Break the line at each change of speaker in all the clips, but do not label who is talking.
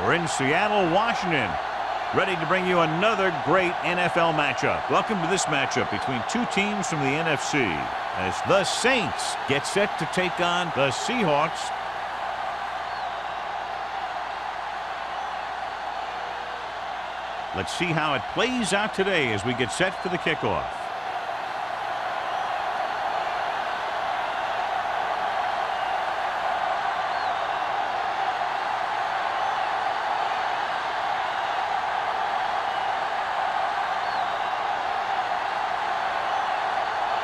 We're in Seattle, Washington, ready to bring you another great NFL matchup. Welcome to this matchup between two teams from the NFC as the Saints get set to take on the Seahawks. Let's see how it plays out today as we get set for the kickoff.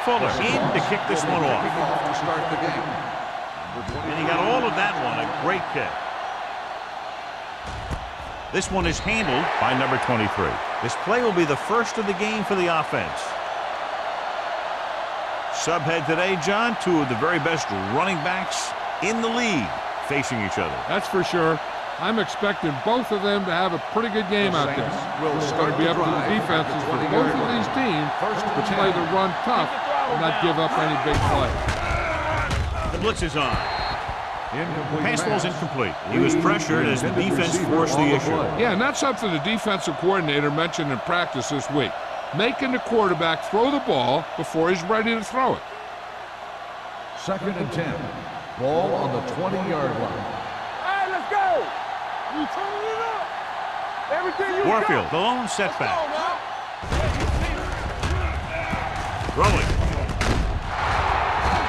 Fuller in to kick this one off.
To start the game.
And he got all of that one. A great kick. This one is handled by number 23. This play will be the first of the game for the offense. Subhead today, John, two of the very best running backs in the league facing each other.
That's for sure. I'm expecting both of them to have a pretty good game out there. It's going to be up to the defenses for both of these teams to play the run tough and not give up any big play.
The blitz is on. Pass ball's incomplete. He was pressured as the defense forced the issue.
Yeah, and that's something the defensive coordinator mentioned in practice this week. Making the quarterback throw the ball before he's ready to throw it.
2nd and 10. Ball on the 20-yard line.
Hey, let's go! You turning it up! Everything you
Warfield,
got.
the lone setback. Throwing.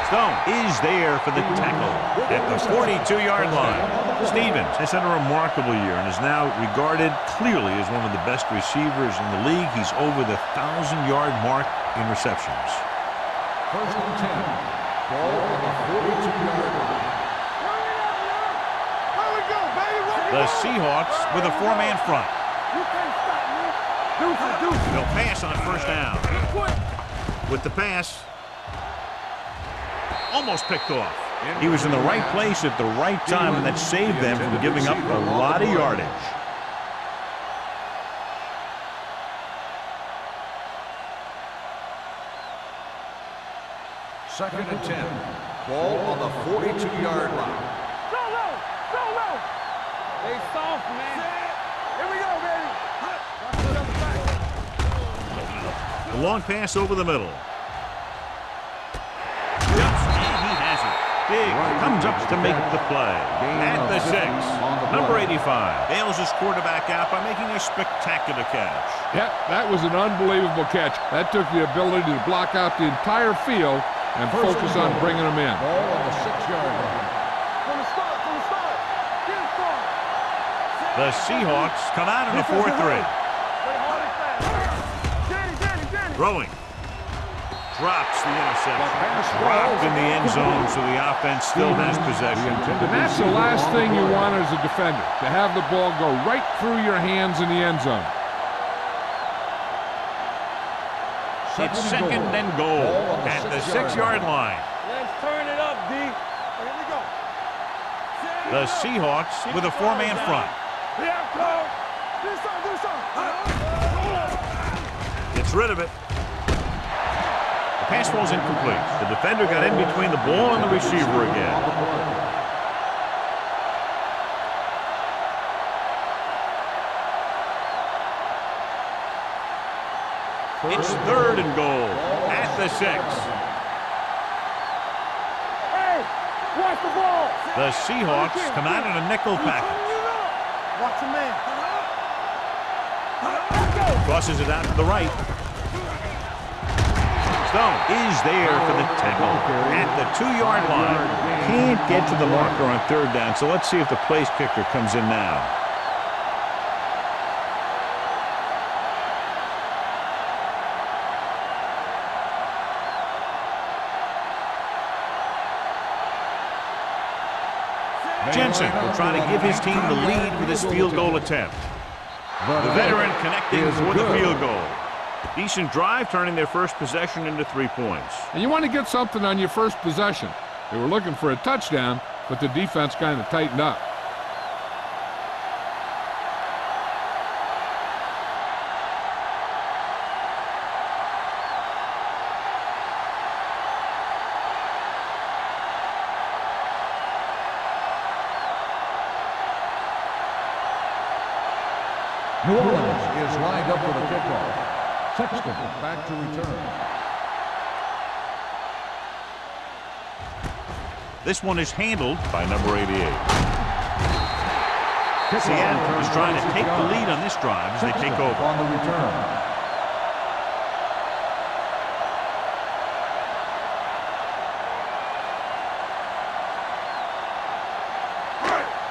Stone is there for the tackle at the 42-yard line. Stevens has had a remarkable year and is now regarded clearly as one of the best receivers in the league. He's over the 1,000-yard mark in receptions.
1st and 10. Ball on the 42-yard line.
The Seahawks with a four-man front.
You can't stop me. Deuce.
They'll pass on first down. With the pass, almost picked off. He was in the right place at the right time, and that saved them from giving up a lot of yardage.
Second and 10. Ball on the 42-yard line.
Solo. They soft, man. Here we go, baby.
A long pass over the middle. Jumps, and he has it. Big comes up to make the play. At the 6, number 85 bails his quarterback out by making a spectacular catch.
Yep, that was an unbelievable catch. That took the ability to block out the entire field and focus on bringing them in.
Ball on the 6-yard line.
From the start. Get it started.
The Seahawks come out in a 4-3.
Play hard and fast. Danny.
Throwing. Drops the interception. Dropped in the end zone, so the offense still has possession.
And that's the last thing you want as a defender, to have the ball go right through your hands in the end zone.
It's second and goal at the 6-yard line.
Let's turn it up, D. Here we go.
The Seahawks with a four-man front.
Yeah, go. Do something.
Gets rid of it. The pass ball's incomplete. The defender got in between the ball and the receiver again. It's 3rd and goal at the 6.
Hey, watch the ball.
The Seahawks come out in a nickel package.
Watch the man.
Crosses it out to the right. Stone is there for the tackle at the 2-yard line. Can't get to the marker on 3rd down, so let's see if the place kicker comes in now. Jensen will try to give his team the lead with this field goal attempt. The veteran connecting for the field goal. Decent drive, turning their first possession into 3 points.
And you want to get something on your first possession. They were looking for a touchdown, but the defense kind of tightened up.
New Orleans is lined up for the kickoff. Sexton back to return.
This one is handled by number 88. Seattle is trying to take the lead on this drive as they take over.
On the return.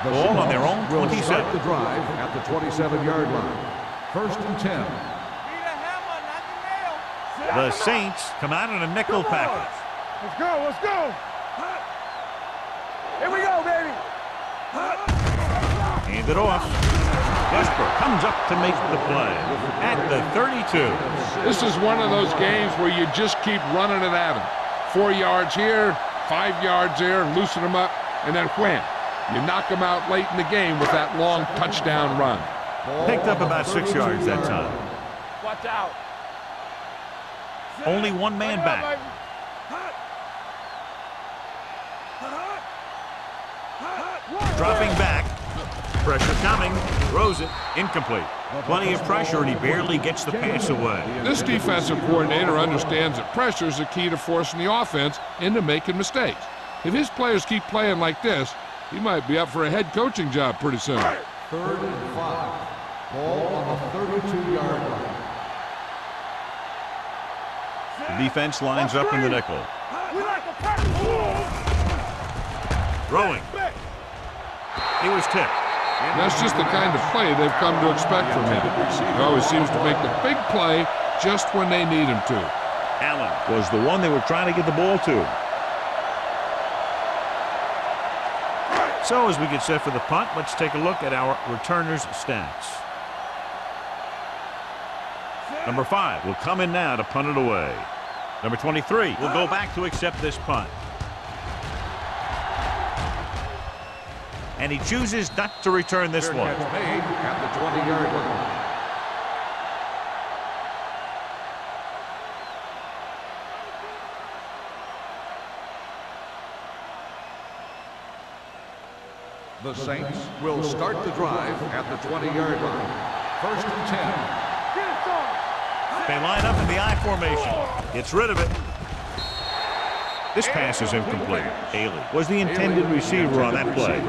Ball on their own 27.
Will start the drive at the 27-yard line. 1st and 10.
The Saints come out in a nickel package.
Let's go, let's go. Here we go, baby.
Hand it off. Westbrook comes up to make the play at the 32.
This is one of those games where you just keep running it at them. 4 yards here, 5 yards there, loosen them up, and then wham. You knock them out late in the game with that long touchdown run.
Picked up about 6 yards that time.
Watch out.
Only one man back. Dropping back. Pressure coming. Throws it. Incomplete. Plenty of pressure, and he barely gets the pass away.
This defensive coordinator understands that pressure is the key to forcing the offense into making mistakes. If his players keep playing like this, he might be up for a head coaching job pretty soon.
3rd and 5. Ball on the 32-yard line.
The defense lines up in the nickel. Throwing. He was tipped.
That's just the kind of play they've come to expect from him. He always seems to make the big play just when they need him to.
Allen was the one they were trying to get the ball to. So as we get set for the punt, let's take a look at our returners' stats. Number 5 will come in now to punt it away. Number 23 will go back to accept this punt. And he chooses not to return this one.
Made at the 20-yard line. The Saints will start the drive at the 20-yard line. 1st and 10.
They line up in the I formation. Gets rid of it. This pass is incomplete. Haley was the intended receiver on that play.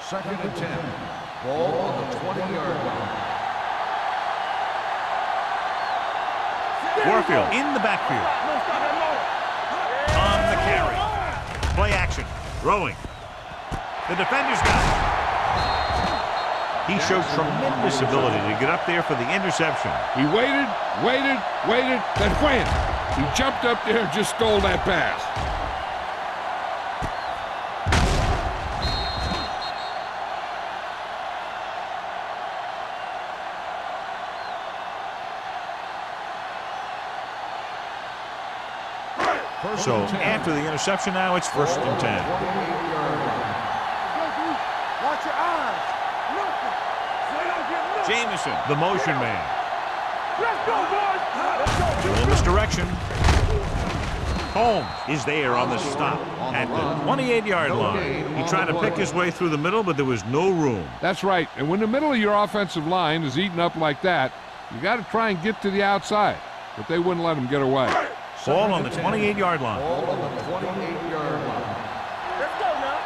Second and 10. Ball on the 20-yard line.
Warfield in the backfield. On the carry. Play action. Throwing. The defender's got it. He showed tremendous ability to get up there for the interception.
He waited, then wham! He jumped up there and just stole that pass.
So after the interception now, it's 1st and 10.
Watch your eyes.
Jamison, the motion man.
Let's go, boys.
Little misdirection. Holmes is there on the stop at the 28-yard line. He tried to pick his way through the middle, but there was no room.
That's right. And when the middle of your offensive line is eaten up like that, you got to try and get to the outside. But they wouldn't let him get away.
Ball on the 28-yard line.
Ball on the 28-yard line.
Let's go now.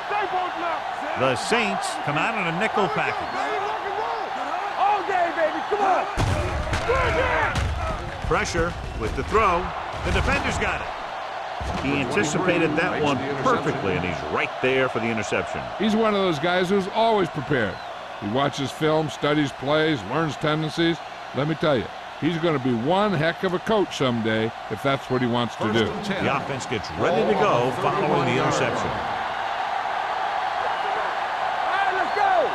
Stay both now.
The Saints come out in a nickel package.
All day, baby. Come on.
Pressure with the throw. The defender's got it. He anticipated that one perfectly, and he's right there for the interception.
He's one of those guys who's always prepared. He watches film, studies plays, learns tendencies. Let me tell you, he's going to be one heck of a coach someday if that's what he wants to do.
The offense gets ready to go following the interception.
All right, let's go.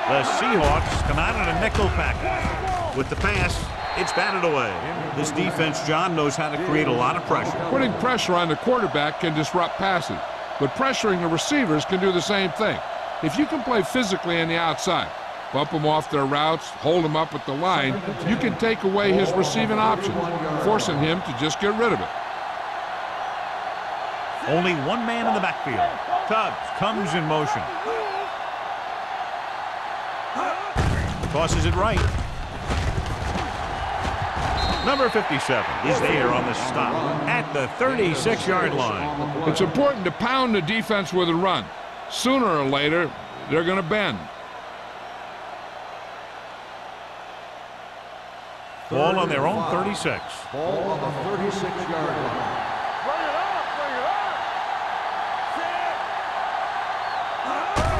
The Seahawks come out in a nickel package. With the pass, it's batted away. This defense, John, knows how to create a lot of pressure.
Putting pressure on the quarterback can disrupt passing, but pressuring the receivers can do the same thing. If you can play physically on the outside, bump them off their routes, hold them up at the line, you can take away his receiving options, forcing him to just get rid of it.
Only one man in the backfield. Tubbs comes in motion. Tosses it right. Number 57 is there on the stop at the 36-yard line.
It's important to pound the defense with a run. Sooner or later, they're going to bend.
Ball on their own 36.
Ball on the 36-yard line.
Bring it up, bring it up.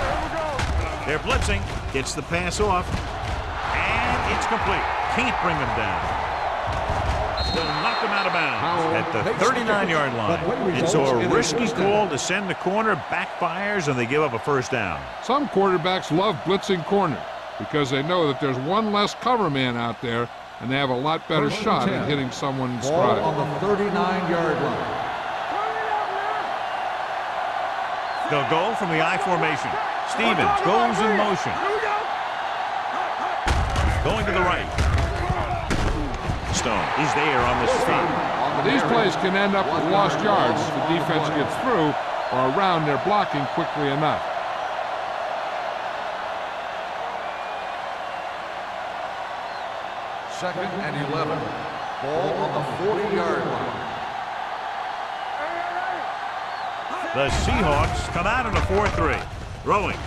Here we go.
They're blitzing. Gets the pass off. And it's complete. Can't bring him down. Still knocked him out of bounds at the 39-yard line. And so a risky call to send the corner, backfires, and they give up a first down.
Some quarterbacks love blitzing corner because they know that there's one less cover man out there, and they have a lot better shot at hitting someone in stride.
Ball on the 39-yard line.
They'll go from the I formation. Stevens goes in motion. Going to the right. Stone is there on the stop.
These plays can end up with lost yards if the defense gets through or around their blocking quickly enough.
Second and 11. Ball on the 40-yard line.
The Seahawks come out in a 4-3. Throwing.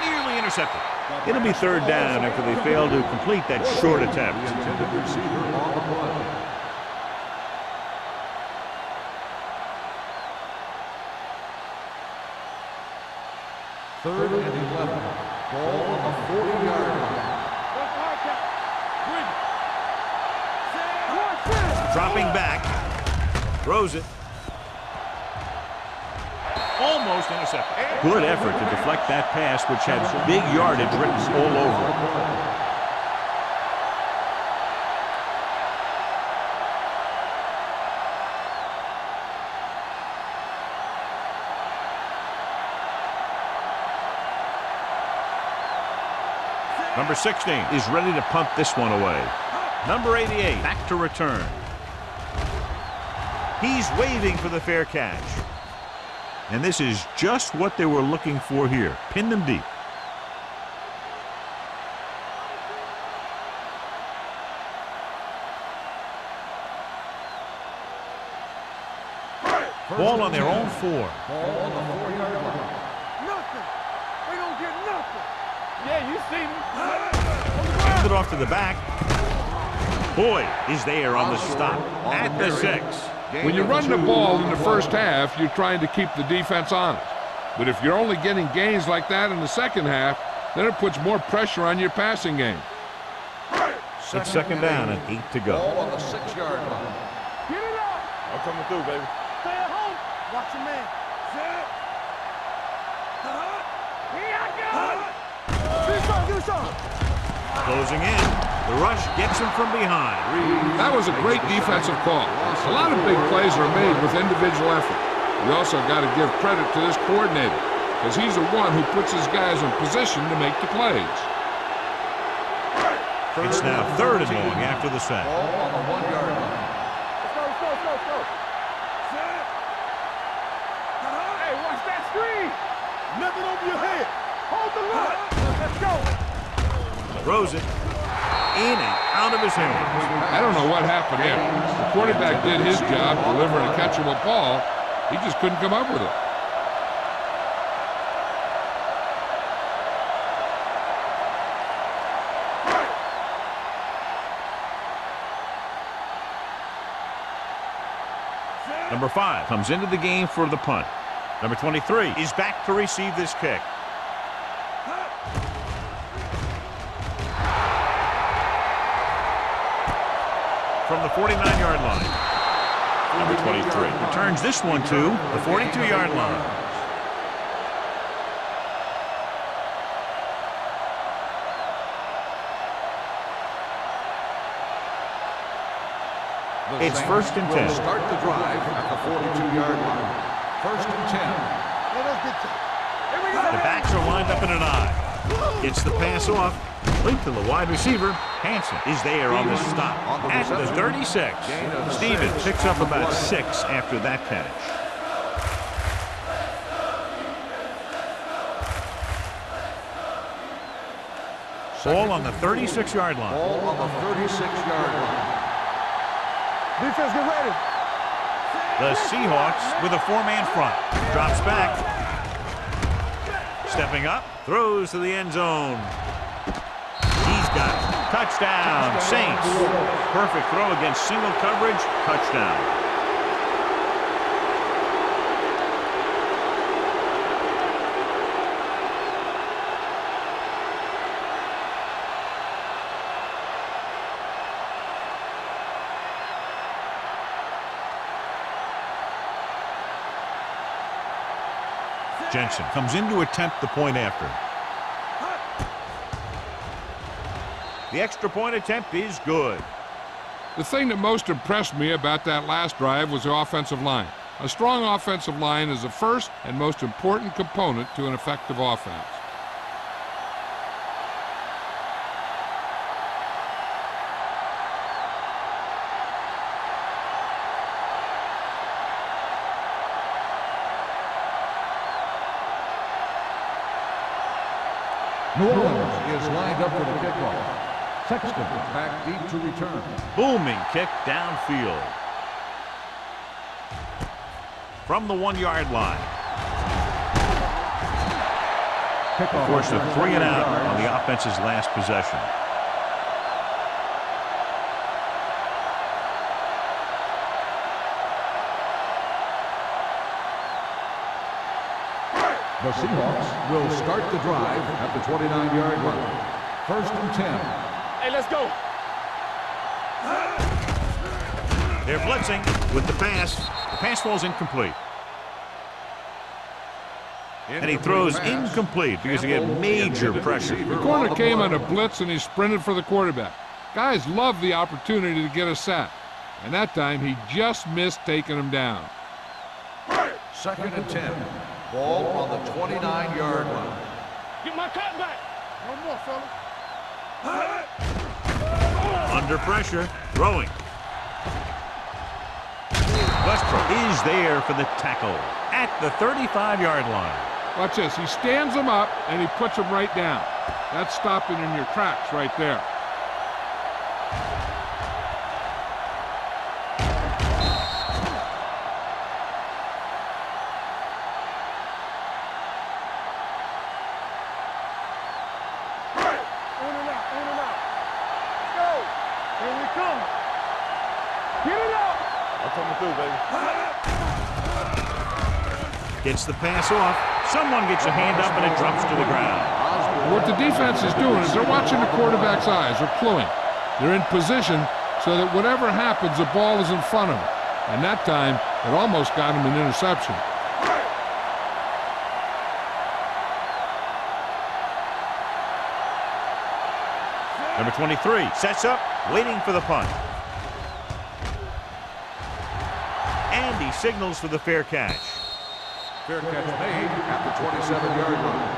Nearly intercepted. It'll be third down after they fail to complete that short attempt.
The intended receiver on the play. Third and 11. Ball on the 40-yard line.
Dropping back. Throws it. Almost intercepted. Good effort to deflect that pass, which had big yardage written all over it. Number 16 is ready to punt this one away. Number 88 back to return. He's waving for the fair catch. And this is just what they were looking for here. Pin them deep. Ball on their own 4.
Ball on the 4-yard line.
Nothing. They don't get nothing. Yeah, you see me.
Hands it off to the back. Boyd is there on the stop at the 6.
When you run the ball in the first half, you're trying to keep the defense honest. But if you're only getting gains like that in the second half, then it puts more pressure on your passing game.
It's second down and 8 to go.
Ball on the 6-yard line.
Get it up.
I'm coming through, baby.
Stay at home. Watch your man. Set. Here I go. Do something.
Closing in. The rush gets him from behind.
That was a great defensive call. A lot of big plays are made with individual effort. We also got to give credit to this coordinator, because he's the one who puts his guys in position to make the plays.
It's now third and long after the sack.
Ball on the 1-yard line.
Let's go. Set. Hey, watch that screen. Nothing over your head. Hold the line. Let's go.
Throws it. In and out of his hands.
I don't know what happened there. The quarterback did his job delivering a catchable ball. He just couldn't come up with it.
Number 5 comes into the game for the punt. Number 23 is back to receive this kick. From the 49-yard line. Number 23 returns this one to the 42-yard line. It's first and 10.
Start the drive at the 42-yard line. First and 10.
Here we go.
The backs are lined up in an I. Gets the pass off. Link to the wide receiver. Hansen is there on the stop at the 36. Stevens picks up about 6 after that catch. Ball on the 36-yard line.
Ball on the 36-yard line.
Defense, get ready.
The Seahawks with a 4-man front. Drops back. Stepping up. Throws to the end zone. He's got it. Touchdown, Saints. Perfect throw against single coverage. Touchdown. Jensen comes in to attempt the point after. The extra point attempt is good.
The thing that most impressed me about that last drive was the offensive line. A strong offensive line is the first and most important component to an effective offense.
New Orleans is lined up for the kickoff. Sexton back deep to return.
Booming kick downfield. From the 1-yard line. Forced a 3 and out on the offense's last possession.
The Seahawks will start the drive at the 29-yard line. 1st and 10.
Hey, let's go.
They're blitzing with the pass. The pass falls incomplete. And he throws incomplete because he get major pressure.
The corner came on a blitz and he sprinted for the quarterback. Guys love the opportunity to get a sack. And that time he just missed taking him down.
2nd and 10. Ball on the 29-yard line.
Get my cut back. No more, fella.
Under pressure, throwing. Westbrook is there for the tackle at the 35-yard line.
Watch this. He stands him up and he puts him right down. That's stopping in your tracks right there.
Gets the pass off. Someone gets a hand up and it drops to the ground.
What the defense is doing is they're watching the quarterback's eyes. They're cluing. They're in position so that whatever happens, the ball is in front of them. And that time, it almost got him an interception.
Number 23 sets up, waiting for the punt. And he signals for the fair catch.
Fair catch made at the 27-yard line.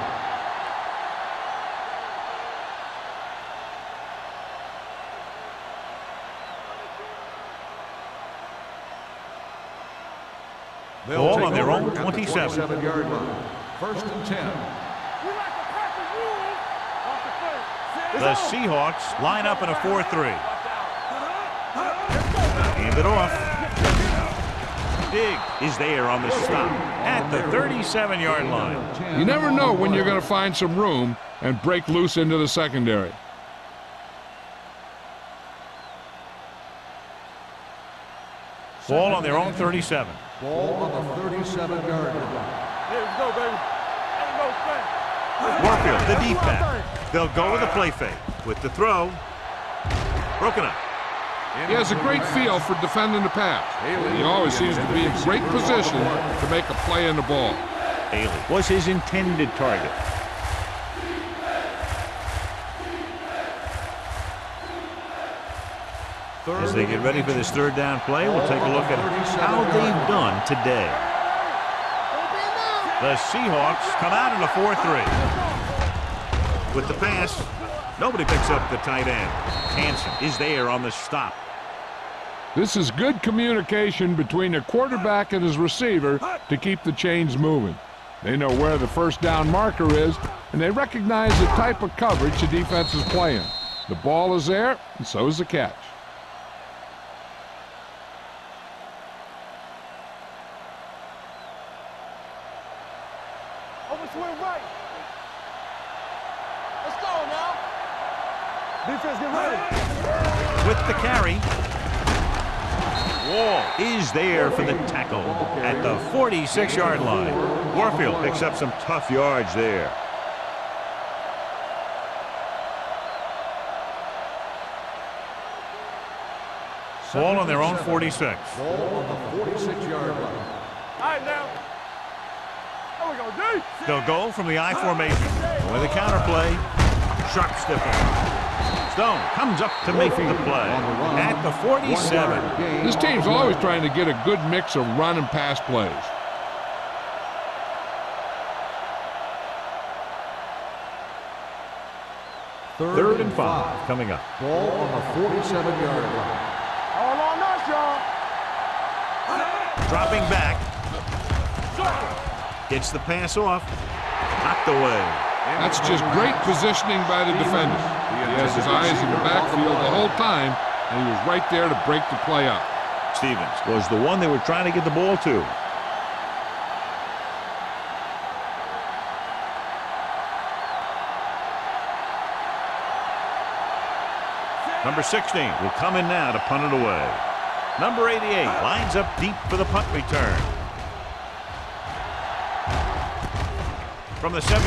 Ball on their own 27.
27-yard line. 1st and 10.
The Seahawks line up in a 4-3. Hand it off. Dig is there on the stop at the 37-yard line.
You never know when you're going to find some room and break loose into the secondary.
Ball on their own 37.
Ball on the 37-yard line.
Here we go, baby. Ain't no thing.
Warfield, the deep pass. They'll go with a play fake. With the throw. Broken up.
He has a great feel for defending the pass. He always seems to be in great position to make a play in the ball.
Haley was his intended target. As they get ready for this third down play, we'll take a look at how they've done today. The Seahawks come out in a 4-3. With the pass, nobody picks up the tight end. Hansen is there on the stop.
This is good communication between the quarterback and his receiver to keep the chains moving. They know where the first down marker is, and they recognize the type of coverage the defense is playing. The ball is there, and so is the catch.
Over swing right. Let's go now. Defense, get ready.
With the carry. Wall is there for the tackle at the 46-yard line. Warfield picks up some tough yards there. Ball on their own 46.
Ball on the 46-yard line.
All right, now. There we go, D.
They'll go from the I formation. With a counterplay. Sharp stiffer. Stone comes up to make the play at the 47.
This team's always trying to get a good mix of run and pass plays.
Third and 5 coming up.
Ball on the 47-yard line.
All on us, y'all.
Dropping back. Gets the pass off. Knocked away.
That's just great positioning by the defender. He has his eyes in the backfield the whole time, and he was right there to break the play up.
Stevens was the one they were trying to get the ball to. Number 16 will come in now to punt it away. Number 88 lines up deep for the punt return. From the 17.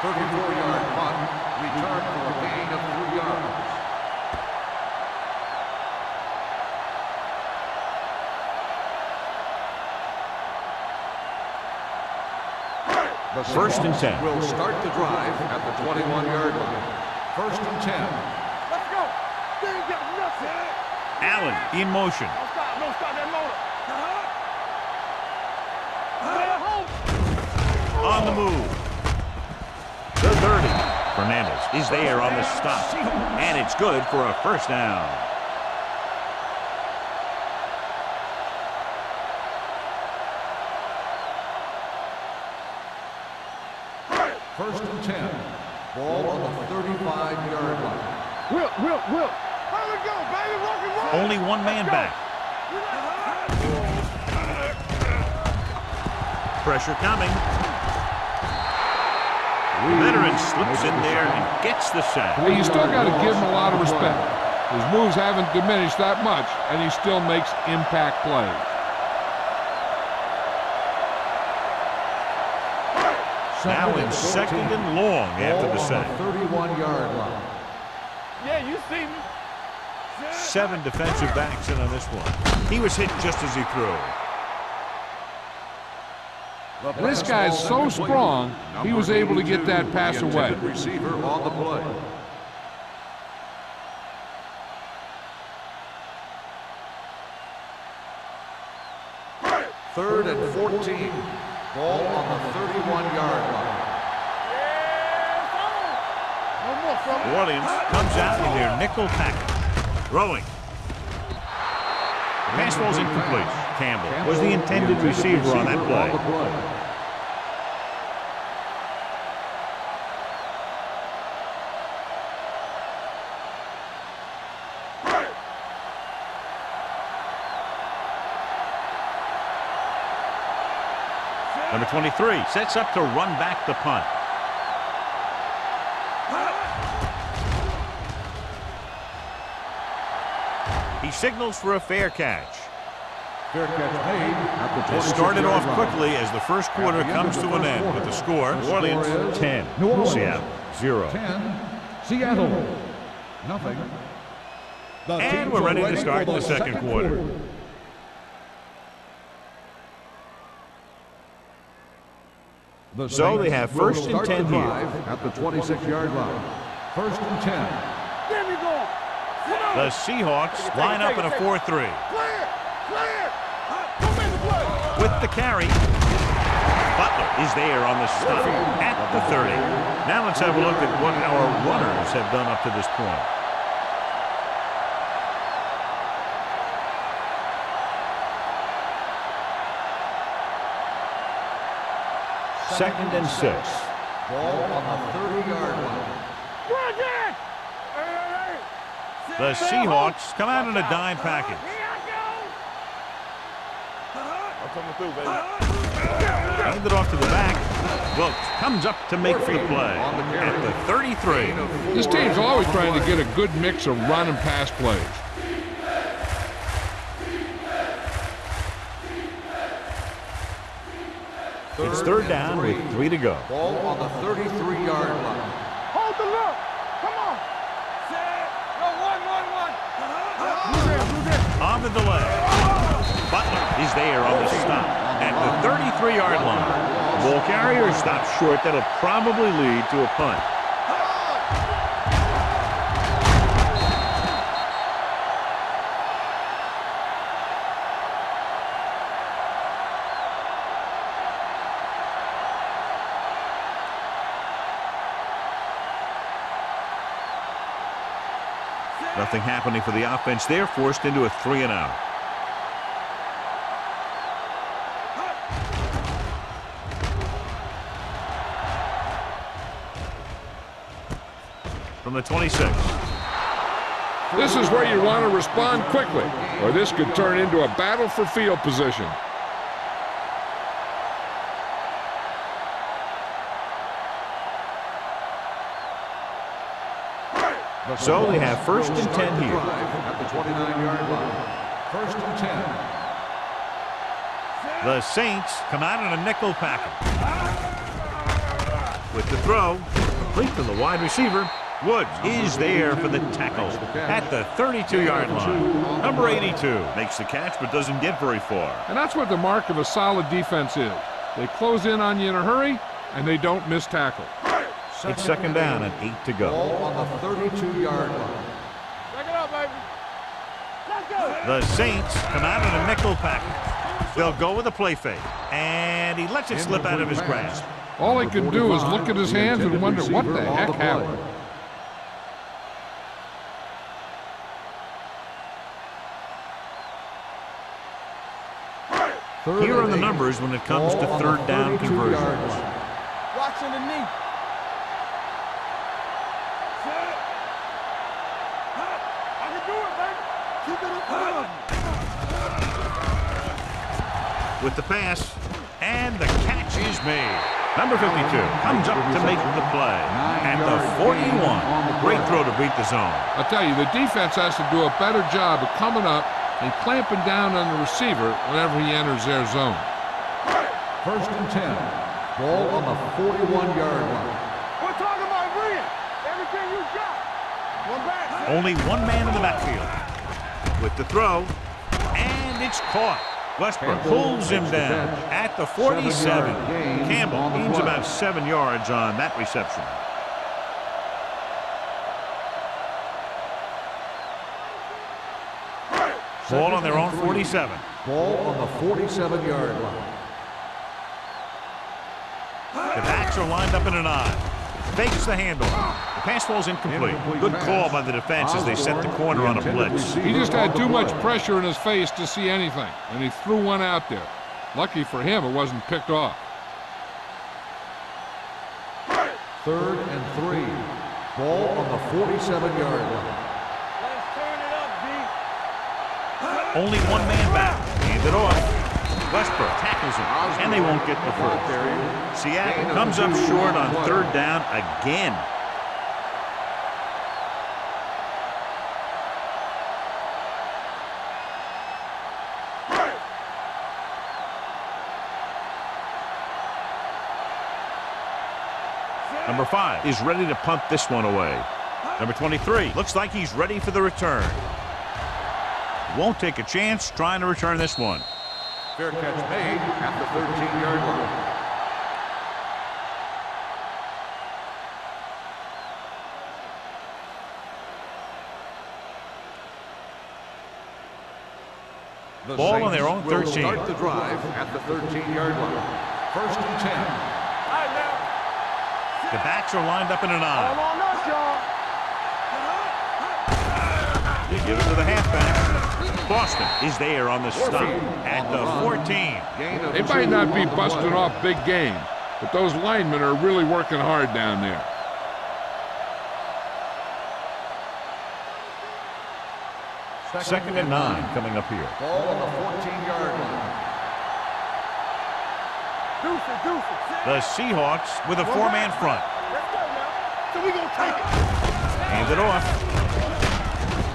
34-yard punt, return for a gain of 3 yards. The
First and 10.
Will start the drive at the 21-yard line. First and 10.
Let's go. They ain't got nothing.
Allen in motion.
Don't stop that motor. Stay home.
On the move. The 30. Fernandez is there on the stop. And it's good for a first down.
First and 10. Ball on the 35-yard line.
Will. There we go, baby. Rock and roll.
Only one man back. Pressure coming. Veteran slips in there and gets the sack.
Well, you still got to give him a lot of respect. His moves haven't diminished that much, and he still makes impact plays.
Now in second and long after the sack.
31-yard line.
Yeah, you see me.
7 defensive backs in on this one. He was hit just as he threw.
This guy's so strong, he was able to get that pass away.
Receiver on the play. Third and 14. Ball on the 31-yard line.
New Orleans comes out in their nickel tackle. Throwing. Pass ball's incomplete. Campbell was the intended receiver on that play. Number 23 sets up to run back the punt. He signals for a fair catch.
Fair catch made at the
It started off quickly as the first quarter comes to an end with the score. New Orleans 10,
New Orleans
Seattle 0.
10, Seattle nothing.
And we're ready to start the second quarter. So they have first and 10 here.
At the 26-yard line. First and 10.
There we go.
The Seahawks line up in a 4-3.
Clear. Come in the play.
With the carry, Butler is there on the stop at the 30. Now let's have a look at what our runners have done up to this point. 2nd and 6.
Ball on the 30-yard line.
The Seahawks come out in a dime package.
I'm coming through, baby.
Hand it off to the back. Wilkes comes up to make the play at the 33.
This team's always trying to get a good mix of run and pass plays.
It's 3rd down with 3 to go.
Ball on the 33-yard line.
Hold the look. Come on. No, one.
On the delay. Butler is there on the stop at the 33-yard line. Ball carrier stops short. That'll probably lead to a punt. Nothing happening for the offense there, forced into a 3-and-out. From the 26.
This is where you want to respond quickly, or this could turn into a battle for field position.
So they have 1st and 10 here.
At the 29-yard line. 1st and 10.
The Saints come out in a nickel package. With the throw, complete to the wide receiver. Woods is there for the tackle at the 32-yard line. Number 82 makes the catch but doesn't get very far.
And that's what the mark of a solid defense is. They close in on you in a hurry, and they don't miss tackle.
It's 2nd down and 8 to go.
Ball on the 32-yard line.
Back it up, baby. Let's go.
The Saints come out in a nickel package. They'll go with a play fake, and he lets it slip out of his grasp.
All he can do is look at his hands and wonder what the heck happened.
Here are the numbers when it comes to 3rd down conversions.
Watching the knee. I can do it, baby. Keep it up.
With the pass, and the catch is made. Number 52 comes up to make the play at the 41. Great throw to beat the zone.
I'll tell you, the defense has to do a better job of coming up and clamping down on the receiver whenever he enters their zone.
1st and 10. Ball on the 41-yard line.
We're talking about brilliant. Everything you got. One back.
Only one man in the backfield. With the throw, and it's caught. Westbrook pulls him down at the 47. Campbell gains about 7 yards on that reception. Ball on their own 47.
Ball on the 47-yard line.
The backs are lined up in an I. Fakes the handoff. The pass falls incomplete. Good call by the defense as they set the corner on a blitz.
He just had too much pressure in his face to see anything, and he threw one out there. Lucky for him, it wasn't picked off.
3rd and 3. Ball on the 47-yard line.
Let's turn it up, D.
Only one man back. Hand it off. Westbrook tackles him, and they won't get the first. Seattle comes up short on 3rd down again. Number 5 is ready to punt this one away. Number 23 looks like he's ready for the return. Won't take a chance trying to return this one.
Fair catch made at the 13-yard line. The
Ball on their
Saints
own
will
13.
Start the drive at the 13-yard line. 1st and 10.
All right, now.
The backs are lined up in an
All
I.
on us, y'all.
They give it to the halfback. Boston is there on the stop at the 14.
They might not be busting off big game, But those linemen are really working hard down there.
Second and 9 coming up here.
Ball on the 14-yard line.
The Seahawks with a four-man front.
So we gonna take it.
Hand it off.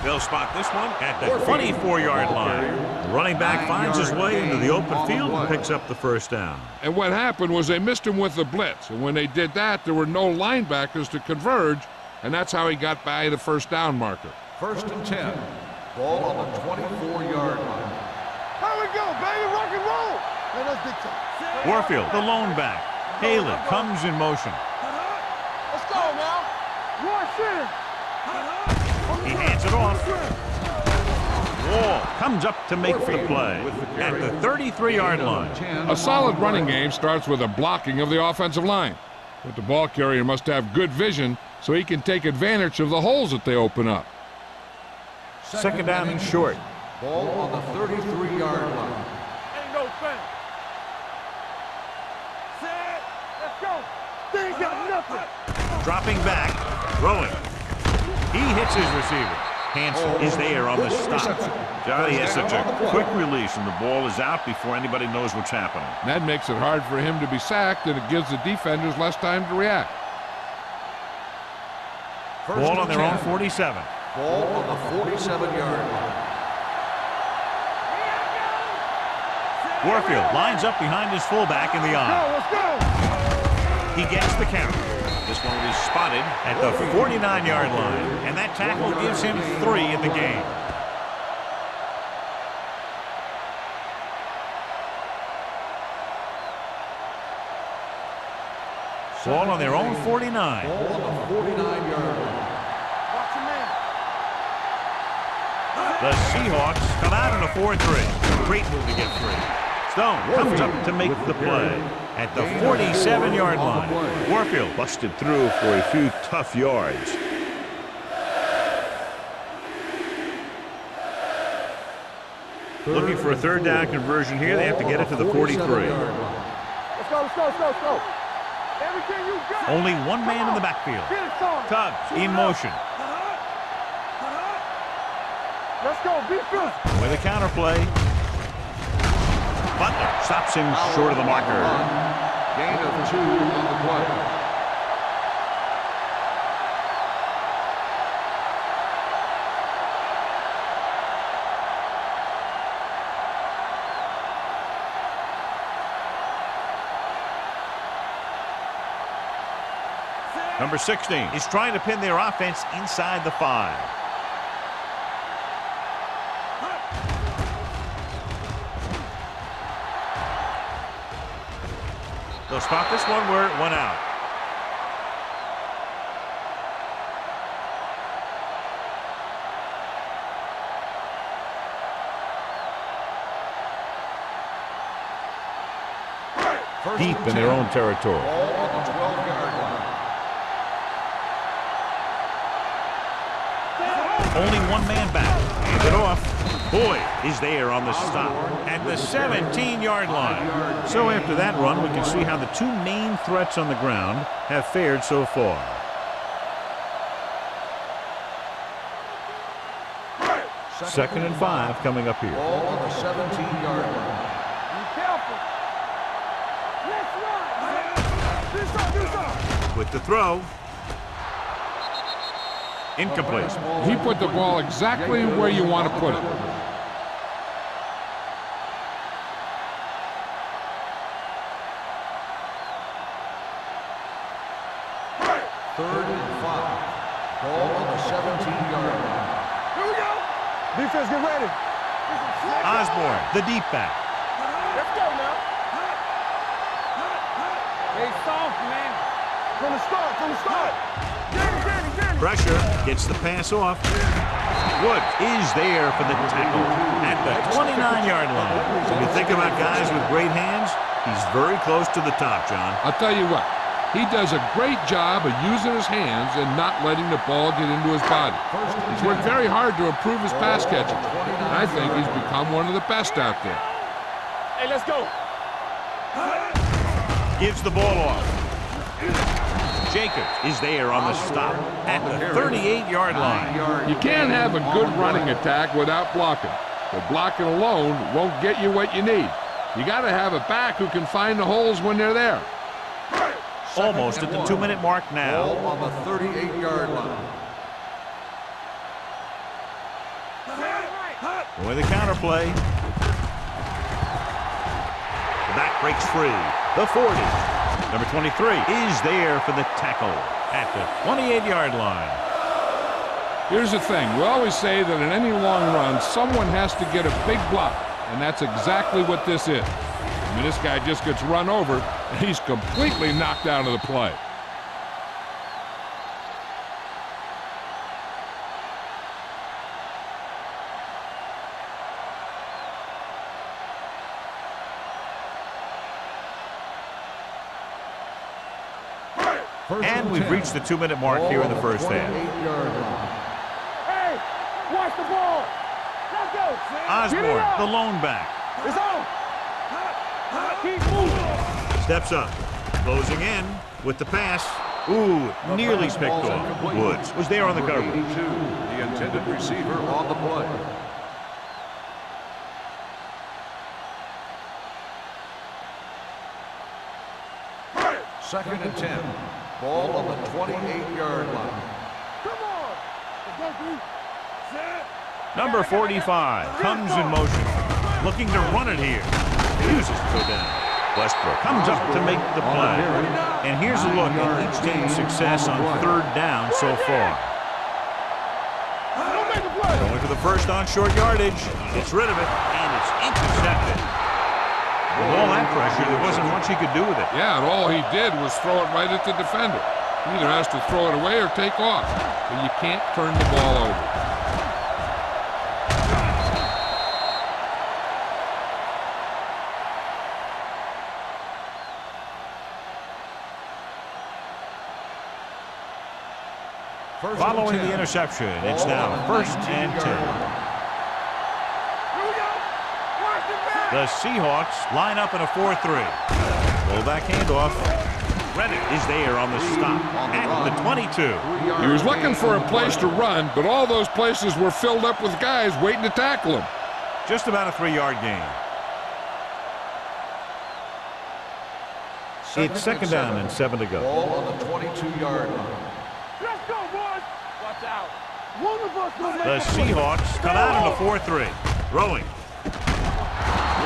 They'll spot this one at the 24-yard line. The running back finds his way into the open field and picks up the first down.
And what happened was they missed him with the blitz. And when they did that, there were no linebackers to converge, and that's how he got by the first down marker.
First and 10. Ball on the 24-yard line.
Here we go, baby, rock and roll. Hey, that's big time.
Warfield, the lone back. Haley comes in motion.
Let's go now. Rush in.
He hands it off. Wall comes up to make the play at the 33-yard line.
A solid running game starts with a blocking of the offensive line. But the ball carrier must have good vision so he can take advantage of the holes that they open up.
Second down and short.
Ball on the 33-yard line.
Ain't no thing. Set. Let's go. They ain't got nothing.
Dropping back, throwing. He hits his receiver. Hanson is there on the stop. Johnny has such a quick release, and the ball is out before anybody knows what's happening.
That makes it hard for him to be sacked, and it gives the defenders less time to react.
Ball on their own 47.
Ball on the 47-yard line.
Warfield lines up behind his fullback in the eye.
Let's go.
He gets the count. This one will be spotted at the 49-yard line, and that tackle gives him 3 in the game. Ball on their own 49.
Ball on the 49-yard line.
Watch your man.
The Seahawks come out in a 4-3. Great move to get 3. Stone comes up to make the play at the 47-yard line. Warfield busted through for a few tough yards. Looking for a third down conversion here. They have to get it to the 43.
Let's go. Everything you got.
Only one man in the backfield.
Get it, son.
Tubbs in motion.
Let's go. Be physical.
With a counterplay. Butler stops him short of the marker.
Gain of 2 on the play.
Number 16 is trying to pin their offense inside the 5. They'll spot this one where it went out. Deep in their own territory.
Ball on the 12-yard line.
Only one man back. Hands it off. Boyd is there on the stop at the 17-yard line. So after that run, we can see how the 2 main threats on the ground have fared so far. Second and 5 coming up here.
Ball on the 17-yard line.
Be careful. Let's run. Do something.
With the throw. Incomplete.
He put the ball exactly where you want to put it.
Third and 5. Ball on the 17-yard line.
Here we go. Defense, get ready.
Osborne, the deep back.
Let's go now. They soft, man. From the start. Get it.
Pressure gets the pass off. Woods is there for the tackle at the 29-yard line. When you think about guys with great hands, he's very close to the top, John.
I'll tell you what, he does a great job of using his hands and not letting the ball get into his body. He's worked very hard to improve his pass catching, and I think he's become one of the best out there.
Hey, let's go.
gives the ball off. Jacobs is there on the stop at the 38-yard line.
You can't have a good running attack without blocking. But blocking alone won't get you what you need. You got to have a back who can find the holes when they're there.
Almost at the 2-minute mark now.
Ball on the 38-yard line.
With the counterplay. The back breaks free. The 40. Number 23 is there for the tackle at the 28-yard line.
Here's the thing. We always say that in any long run, someone has to get a big block, and that's exactly what this is. I mean, this guy just gets run over, and he's completely knocked out of the play.
And we've reached the 2-minute mark here in the first half.
Hey, watch the ball. Let's go.
Osborne, the lone back.
It's on. Keep moving.
Steps up. Closing in with the pass. Ooh, nearly picked off. Woods was there on the coverage.
The intended receiver on the play. Second and 10. Ball on the 28-yard line.
Come on. Let's go, D. Set.
Number 45 comes in motion. Looking to run it here. Uses to go down. Westbrook comes up to make the play. And here's a look at each team's success on 3rd down so far.
Don't make a play.
Going for the first on short yardage. Gets rid of it, and it's intercepted. With all that pressure, there wasn't much he could do with it.
Yeah, and all he did was throw it right at the defender. He either has to throw it away or take off. But you can't turn the ball over.
Following the interception, it's now 1st and 10.
Here we go. Watch the back.
The Seahawks line up in a 4-3. Fullback handoff. Reddick is there on the stop at the 22.
He was looking for a place to run, but all those places were filled up with guys waiting to tackle him.
Just about a 3-yard gain. It's 2nd down and 7 to go.
Ball on the 22-yard line.
Let's go, boys. Watch out. One of us will make
The
a play.
Seahawks come out in a 4-3. Throwing.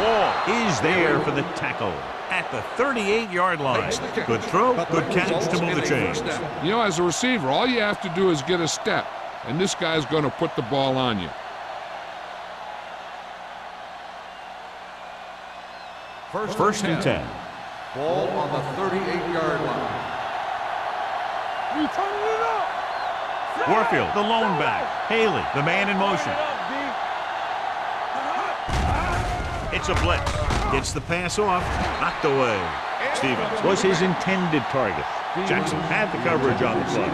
Wall is there for the tackle at the 38-yard line. Good throw, good catch to move the chains.
You know, as a receiver, all you have to do is get a step, and this guy's going to put the ball on you.
First and 10.
Ball on the 38-yard line.
You turning it up.
Warfield, the lone back. Haley, the man in motion. It's a blitz. Gets the pass off. Knocked away. Stevens was his intended target. Jackson had the coverage on the play.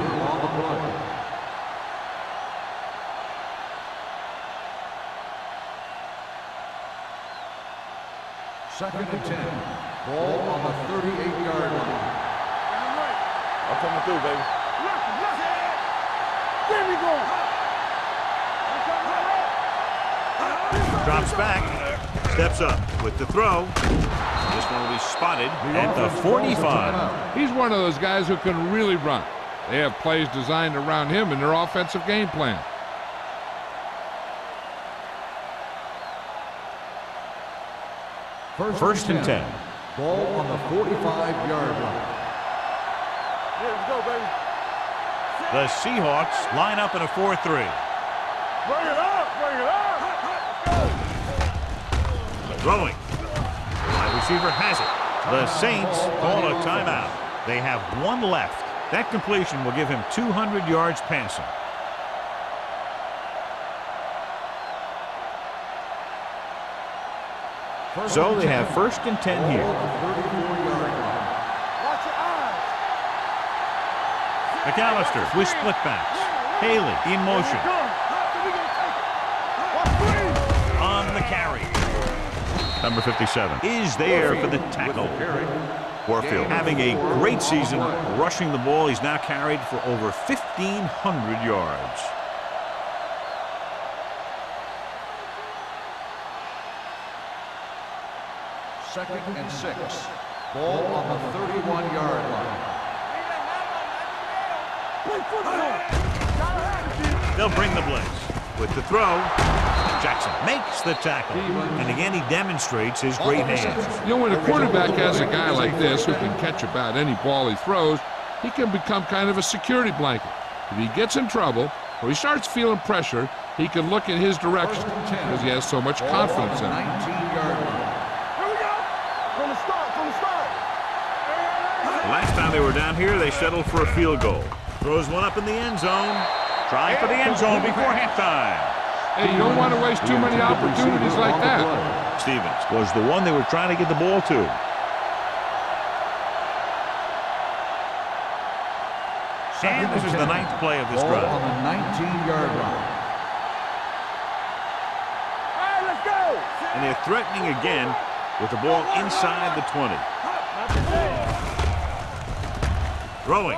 Second and 10. Ball on the 38-yard line.
I'm coming through, baby. There we go.
Drops back. Steps up with the throw. This one will be spotted at the 45.
He's one of those guys who can really run. They have plays designed around him in their offensive game plan.
First and 10. Ball on the 45-yard line.
Let's go, baby.
The Seahawks line up in a 4-3.
Bring it up. Bring it up.
Throwing. The wide receiver has it. The Saints call a timeout. They have 1 left. That completion will give him 200 yards passing. So they have 1st and 10 here.
Watch your eyes.
McAllister with split backs. Haley in motion. On the carry. Number 57 is there for the tackle. Warfield having a great season rushing the ball. He's now carried for over 1,500 yards.
Second and 6. Ball on the 31-yard line.
They'll bring the blitz. With the throw, Jackson makes the tackle. And again, he demonstrates his great hands.
You know, when a quarterback has a guy like this who can catch about any ball he throws, he can become kind of a security blanket. If he gets in trouble or he starts feeling pressure, he can look in his direction because he has so much confidence in him.
19-yard line.
The last time they were down here, they settled for a field goal. Throws one up in the end zone. Trying for the end zone before halftime.
Hey, you don't want to waste too many opportunities like that.
Stevens was the one they were trying to get the ball to. And this is the 9th play of this
Ball
drive.
on the 19-yard line.
All right, let's go.
And they're threatening again with the ball inside the 20. Throwing.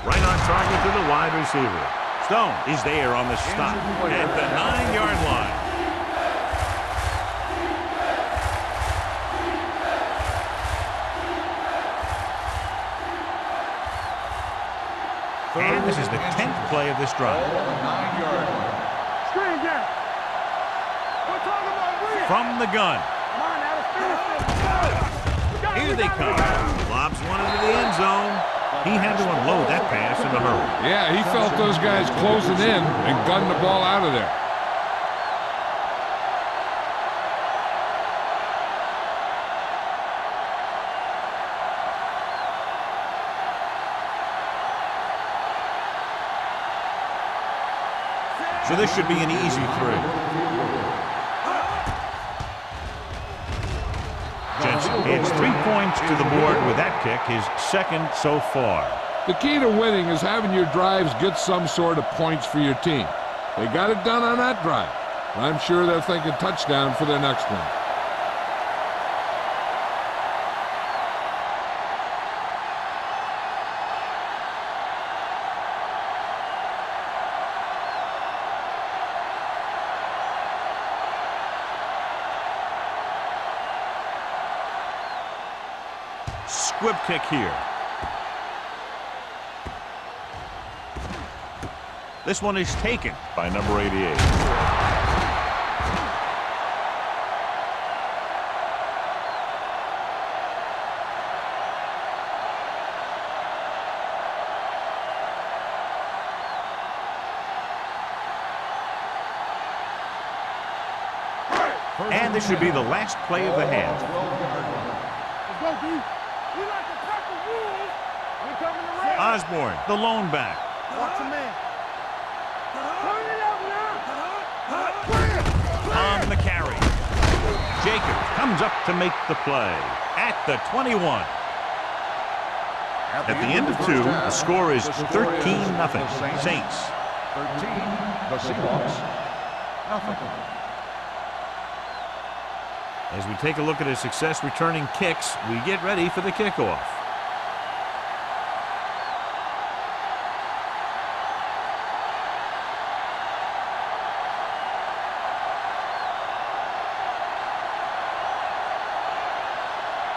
Right on target to the wide receiver. Stone is there on the stop at the 9-yard line. And this is the 10th play of this drive.
Ball on the 9-yard line.
Screen down. We're talking about real.
From the gun.
Come on now, let's finish this.
Here they come. Lobs one into the end zone. He had to unload that pass in a hurry.
Yeah, he felt those guys closing in and gunned the ball out of there.
So this should be an easy 3. Jensen adds 3 points to the board with that kick, his 2nd so far.
The key to winning is having your drives get some sort of points for your team. They got it done on that drive. I'm sure they're thinking touchdown for their next one.
Squib kick here. This one is taken by number 88. And this should be the last play of the half.
Let's go, D. We like to cut the rules. We coming to race.
Osborne, the lone back.
Watch a man. Turn it up now.
On the carry. Jacob comes up to make the play at the 21. At the end of 2, the score is 13-0. Saints.
13, the Seahawks, nothing.
As we take a look at his success returning kicks, we get ready for the kickoff.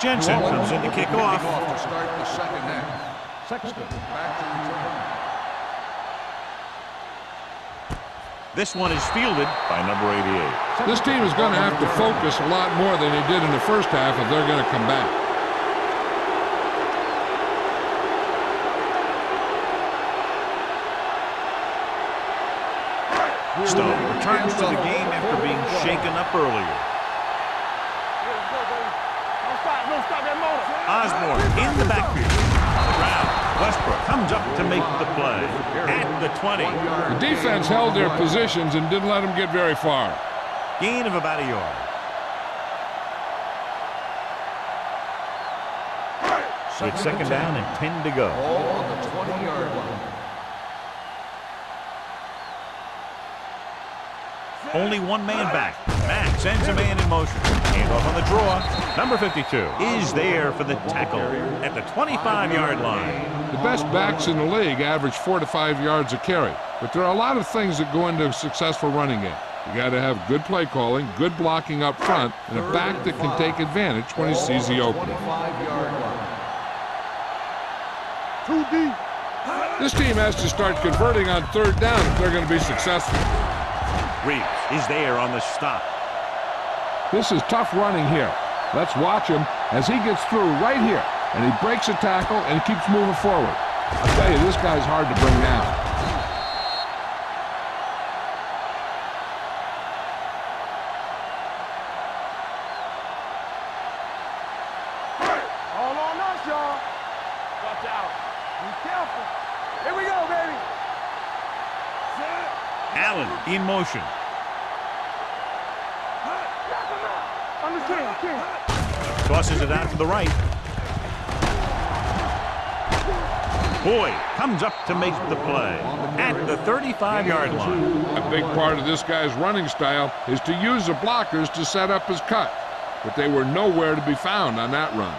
Jensen comes in to kick off.
To start the second half. Sexton back to return.
This one is fielded by number 88.
This team is going to have to focus a lot more than they did in the first half if they're going to come back.
Stone returns to the game after being shaken up earlier.
Don't stop that motor.
Osborne in the backfield. Brown. Westbrook comes up to make the play at the 20.
The defense held their positions and didn't let them get very far.
Gain of about a yard. It's second down and 10 to go.
Ball on the 20-yard line.
Only one man back. Matt sends a man in motion. Handoff on the draw. Number 52 is there for the tackle at the 25-yard line.
The best backs in the league average 4 to 5 yards a carry, but there are a lot of things that go into a successful running game. You got to have good play calling, good blocking up front, and a back that can take advantage when he sees the opening.
Too deep.
This team has to start converting on third down if they're going to be successful.
Reeves is there on the stop.
This is tough running here. Let's watch him as he gets through right here, and he breaks a tackle and keeps moving forward. I'll tell you, this guy's hard to bring down.
All on us, y'all. Watch out. Be careful. Here we go, baby.
Allen in motion.
Understand, King.
Tosses it out to the right. Boyd comes up to make the play at the 35-yard line.
A big part of this guy's running style is to use the blockers to set up his cut, but they were nowhere to be found on that run.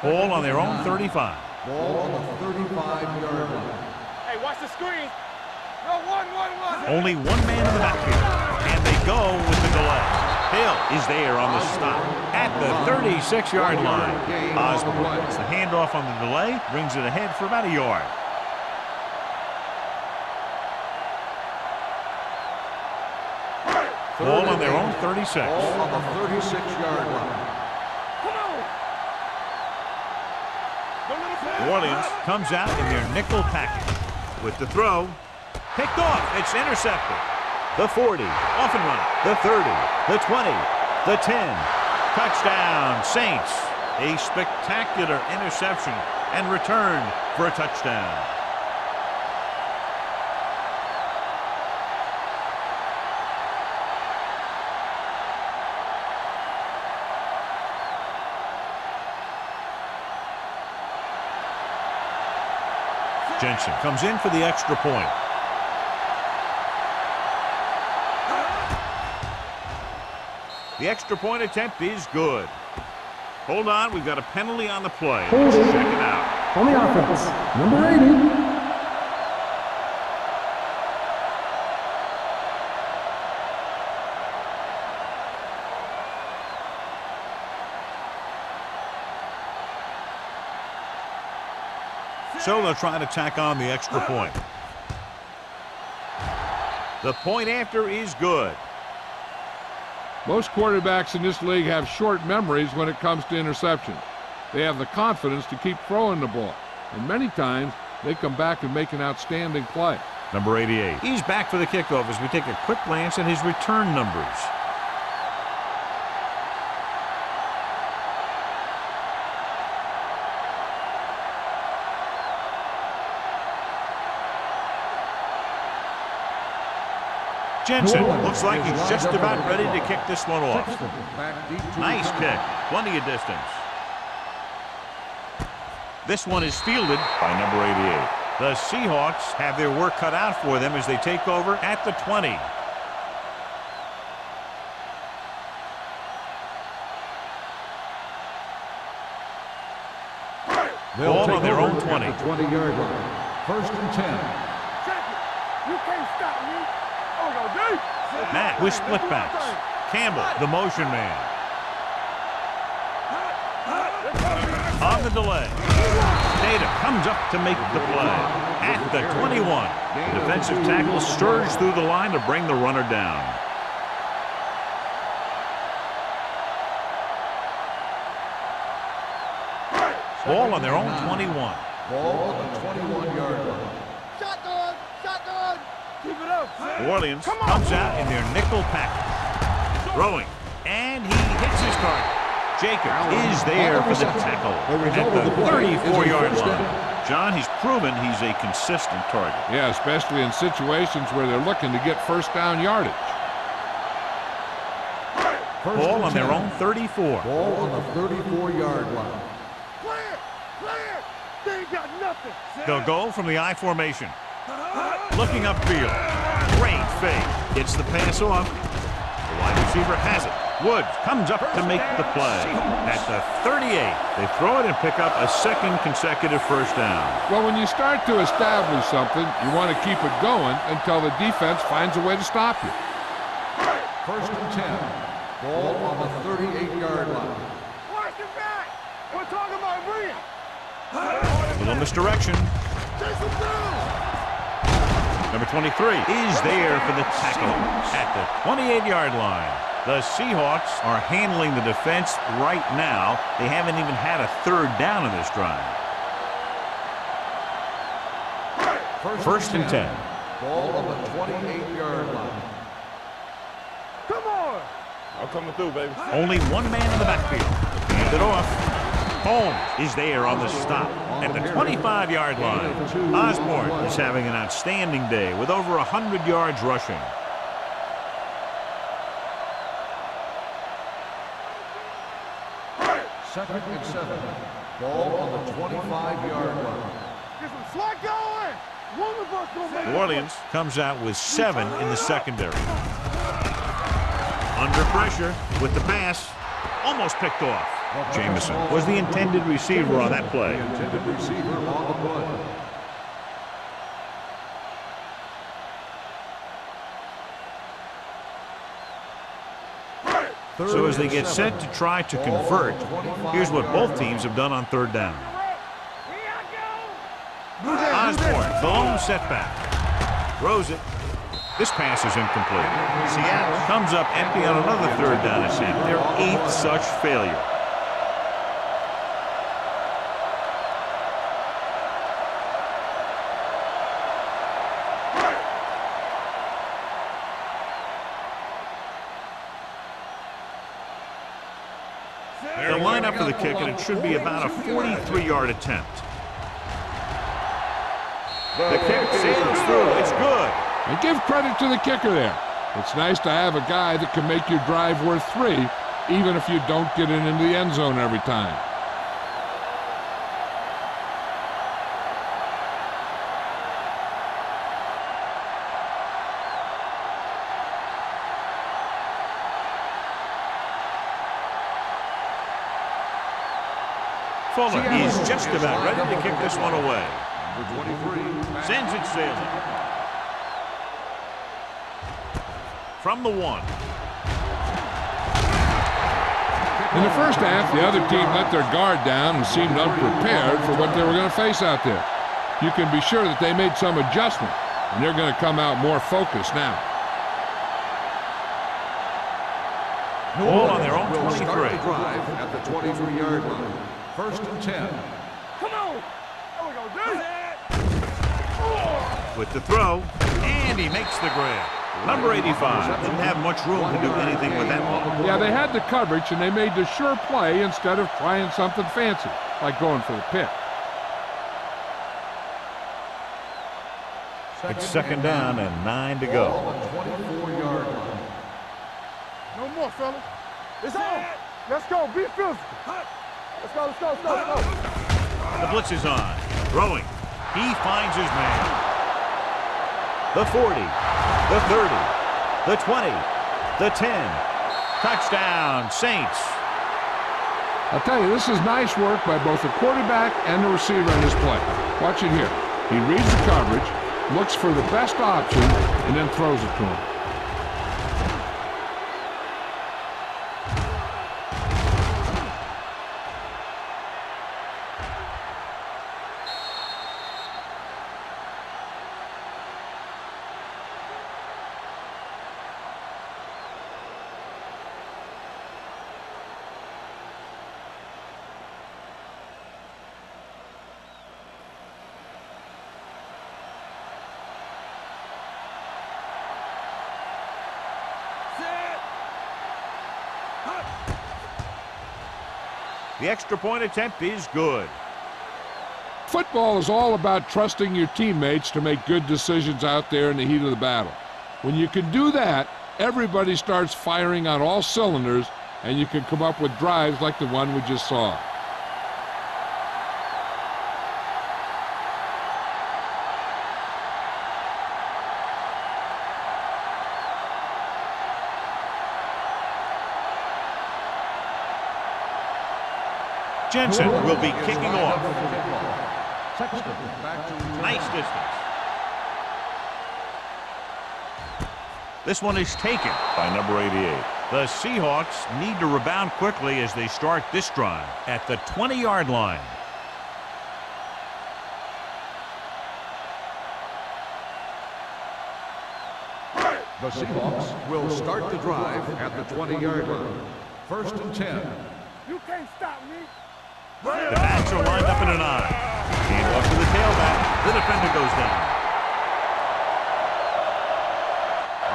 Ball on their own 35.
Ball on the 35-yard line.
Hey, watch the screen. No, one.
Only one man in the backfield, and they go with the delay. Hill is there on the stop at the 36-yard line. Osborne gets the handoff on the delay, brings it ahead for about a yard. Ball on their own 36.
Ball on the 36-yard line.
New Orleans comes out in their nickel package with the throw. Picked off. It's intercepted. The 40, off and running. The 30, the 20, the 10. Touchdown, Saints. A spectacular interception and return for a touchdown. Jensen comes in for the extra point. The extra point attempt is good. Hold on, we've got a penalty on the play. Let's check it out.
On the offense, number 80.
So they'll try to tack on the extra point. The point after is good.
Most quarterbacks in this league have short memories when it comes to interceptions. They have the confidence to keep throwing the ball, and many times they come back and make an outstanding play.
Number 88. He's back for the kickoff as we take a quick glance at his return numbers. Jensen looks like he's just about ready to kick this one off. Nice kick. Plenty of distance. This one is fielded by number 88. The Seahawks have their work cut out for them as they take over at the 20. Ball on their own 20.
20-yard line. First and 10.
You can't stop me.
Matt with split backs. Campbell, the motion man. On the delay. Data comes up to make the play at the 21. The defensive tackle surged through the line to bring the runner down. Ball on their own 21.
Ball on the 21-yard line.
Shotgun. Keep it up.
New Orleans comes out in their nickel package. Throwing. And he hits his target. Jacob is there for the tackle at the 34-yard line. John, he's proven he's a consistent target.
Yeah, especially in situations where they're looking to get first down yardage.
Ball on their own 34.
Ball on the 34-yard line.
Clear. They ain't got nothing.
They'll go from the I formation. Looking upfield. Great fake. Gets the pass off. The wide receiver has it. Woods comes up to make the play. At the 38, they throw it and pick up a second consecutive first down.
Well, when you start to establish something, you want to keep it going until the defense finds a way to stop you.
First and 10. Ball on the 38-yard line.
Watch your back. We're talking about bringing.
A little misdirection.
Chase him down.
Number 23 is there for the tackle at the 28-yard line. The Seahawks are handling the defense right now. They haven't even had a third down in this drive. First and 10.
Ball on the 28-yard line.
Come on.
I'm coming through, baby.
Only one man in the backfield. Hand it off. Holmes is there on the stop at the 25-yard line. Osborne is having an outstanding day with over 100 yards rushing.
Second and 7. Ball on the 25-yard line.
Get some slack going. One of us gonna make
New Orleans comes out with 7 in the secondary. Under pressure with the pass. Almost picked off. Jameson was the intended receiver on that play.
The intended receiver on the play.
So as they get set to try to convert, here's what both teams have done on third down. Osborne, the lone setback. Throws it. This pass is incomplete. Seattle comes up empty on another third down attempt. Their 8th such failure. They'll line up for the kick, and it should be about a 43-yard attempt. The kick sails through. It's good.
And give credit to the kicker there. It's nice to have a guy that can make your drive worth 3, even if you don't get it into the end zone every time.
Fuller is just about ready to kick this one away.
Number 23.
Sends it sailing. From the 1.
In the first half, the other team let their guard down and seemed unprepared for what they were going to face out there. You can be sure that they made some adjustment, and they're going to come out more focused now.
Ball on their own
Will
23.
start the drive at the 23-yard line. First and 10.
Come on. There we go, dude.
With the throw, and he makes the grab. Number 85 didn't have much room to do anything with that one.
Yeah, they had the coverage, and they made the sure play instead of trying something fancy, like going for the pick.
It's second down and 9 to go.
On the 24-yard line.
No more, fellas. It's on. Let's go. Be physical. Let's go, let's go, let's go, let's go.
The blitz is on. Throwing. He finds his man. The 40, the 30, the 20, the 10. Touchdown, Saints.
I'll tell you, this is nice work by both the quarterback and the receiver in this play. Watch it here. He reads the coverage, looks for the best option, and then throws it to him.
The extra point attempt is good.
Football is all about trusting your teammates to make good decisions out there in the heat of the battle. When you can do that, everybody starts firing on all cylinders, and you can come up with drives like the one we just saw.
Jensen will be kicking off. Nice distance. This one is taken by number 88. The Seahawks need to rebound quickly as they start this drive at the 20-yard line.
The Seahawks will start the drive at the 20-yard line. 1st and 10.
You can't stop me.
The backs are lined up in an eye. Hand off to the tailback. The defender goes down.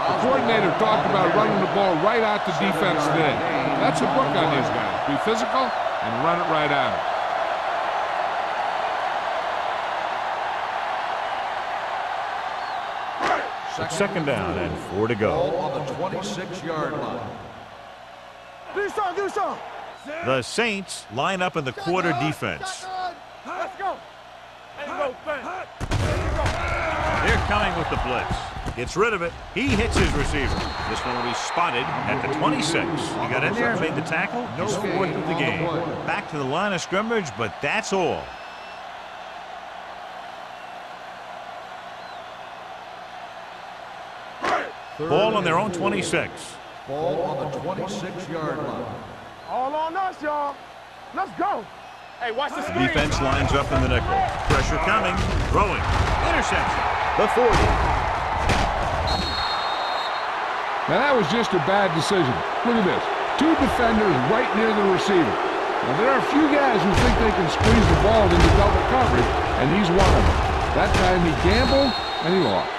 The coordinator talked about running the ball right out the defense today. That's a book on these guys. Be physical and run it right at them.
It's 2nd down and 4 to go.
Ball on the 26-yard line.
Do something.
The Saints line up in the quarter defense.
Let's go. Ain't no thing.
They're coming with the blitz. Gets rid of it. He hits his receiver. This one will be spotted at the 26. He got in there and made the tackle. He's 4th of the game. Back to the line of scrimmage, but that's all. Ball on their own 26.
Ball on the 26-yard line.
All on us, y'all. Let's go. Hey, watch the screen.
Defense lines up in the nickel. Pressure coming. Throwing. Interception. The 40.
Now that was just a bad decision. Look at this. 2 defenders right near the receiver. Now there are a few guys who think they can squeeze the ball into double coverage, and he's one of them. That time he gambled, and he lost.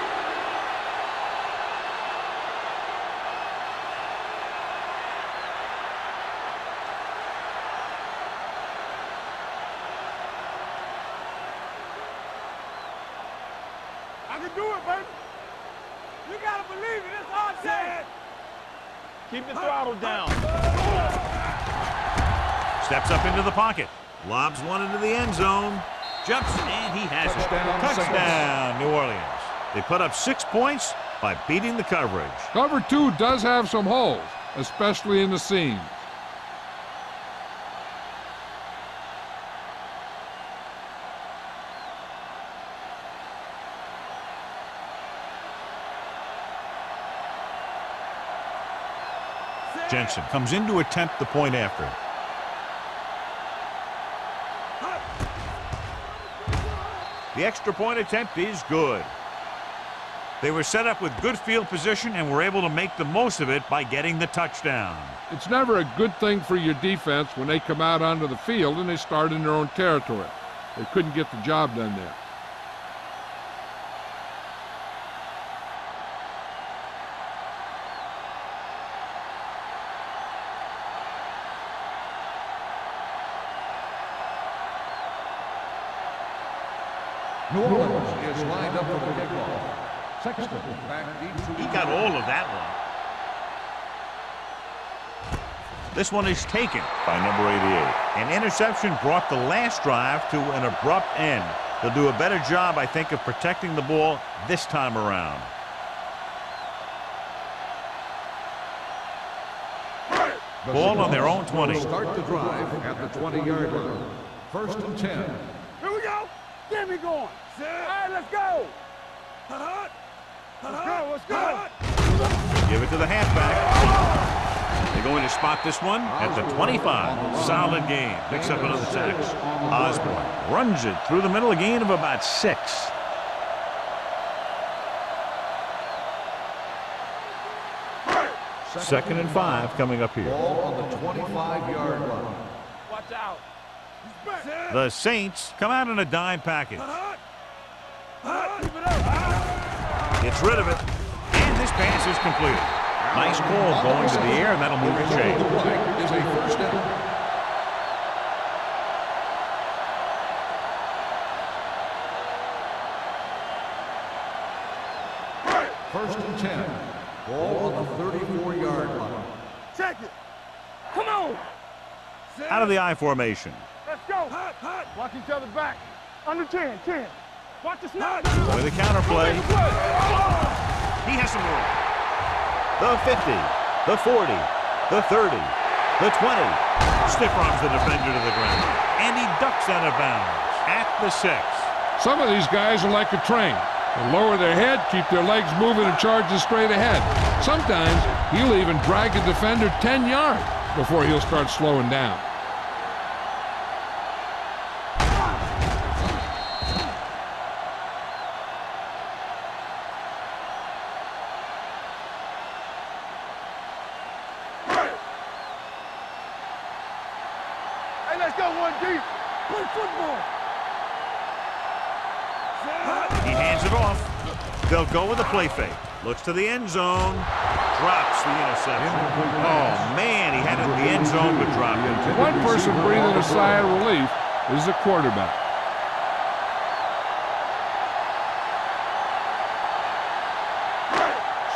I can do it, baby. You gotta believe it. It's hard shit. Keep the throttle down.
Steps up into the pocket. Lobs one into the end zone. Jumps, and he has it. Touchdown, New Orleans. They put up 6 points by beating the coverage.
Cover 2 does have some holes, especially in the seams.
Jensen comes in to attempt the point after. The extra point attempt is good. They were set up with good field position and were able to make the most of it by getting the touchdown.
It's never a good thing for your defense when they come out onto the field and they start in their own territory. They couldn't get the job done there.
New Orleans is lined up for the kickoff. Sexton back deep to
He got all of that one. This one is taken by number 88. An interception brought the last drive to an abrupt end. They'll do a better job, I think, of protecting the ball this time around. Ball on their own 20.
Start the drive at the 20-yard line. 1st and 10.
Here we go. Get me going. All right, let's go. Let's go.
Give it to the halfback. They're going to spot this one at the 25. Solid game. Picks up another tackle. Osborne runs it through the middle, a gain of about 6. Second and 5 coming up here.
Ball on the 25-yard line.
Watch out.
The Saints come out in a dime package. Gets rid of it. And this pass is completed. Nice call going to the air, and that'll move the chain.
The play is a 1st down. First and 10. Ball on the 34-yard line.
Check it. Come on.
Out of the I formation.
Let's go. Watch each other back. Under 10. Watch the snap.
With the counterplay. He has some room. The 50, the 40, the 30, the 20. Stiff arms the defender to the ground. and he ducks out of bounds at the 6.
Some of these guys are like a train. They lower their head, keep their legs moving, and charges straight ahead. Sometimes he'll even drag a defender 10 yards before he'll start slowing down.
Hey, let's go one deep. Play football.
He hands it off. They'll go with a play fake. Looks to the end zone. Drops the interception. Oh, man, he had it in the end zone, but dropped it.
One person breathing a sigh of relief is the quarterback.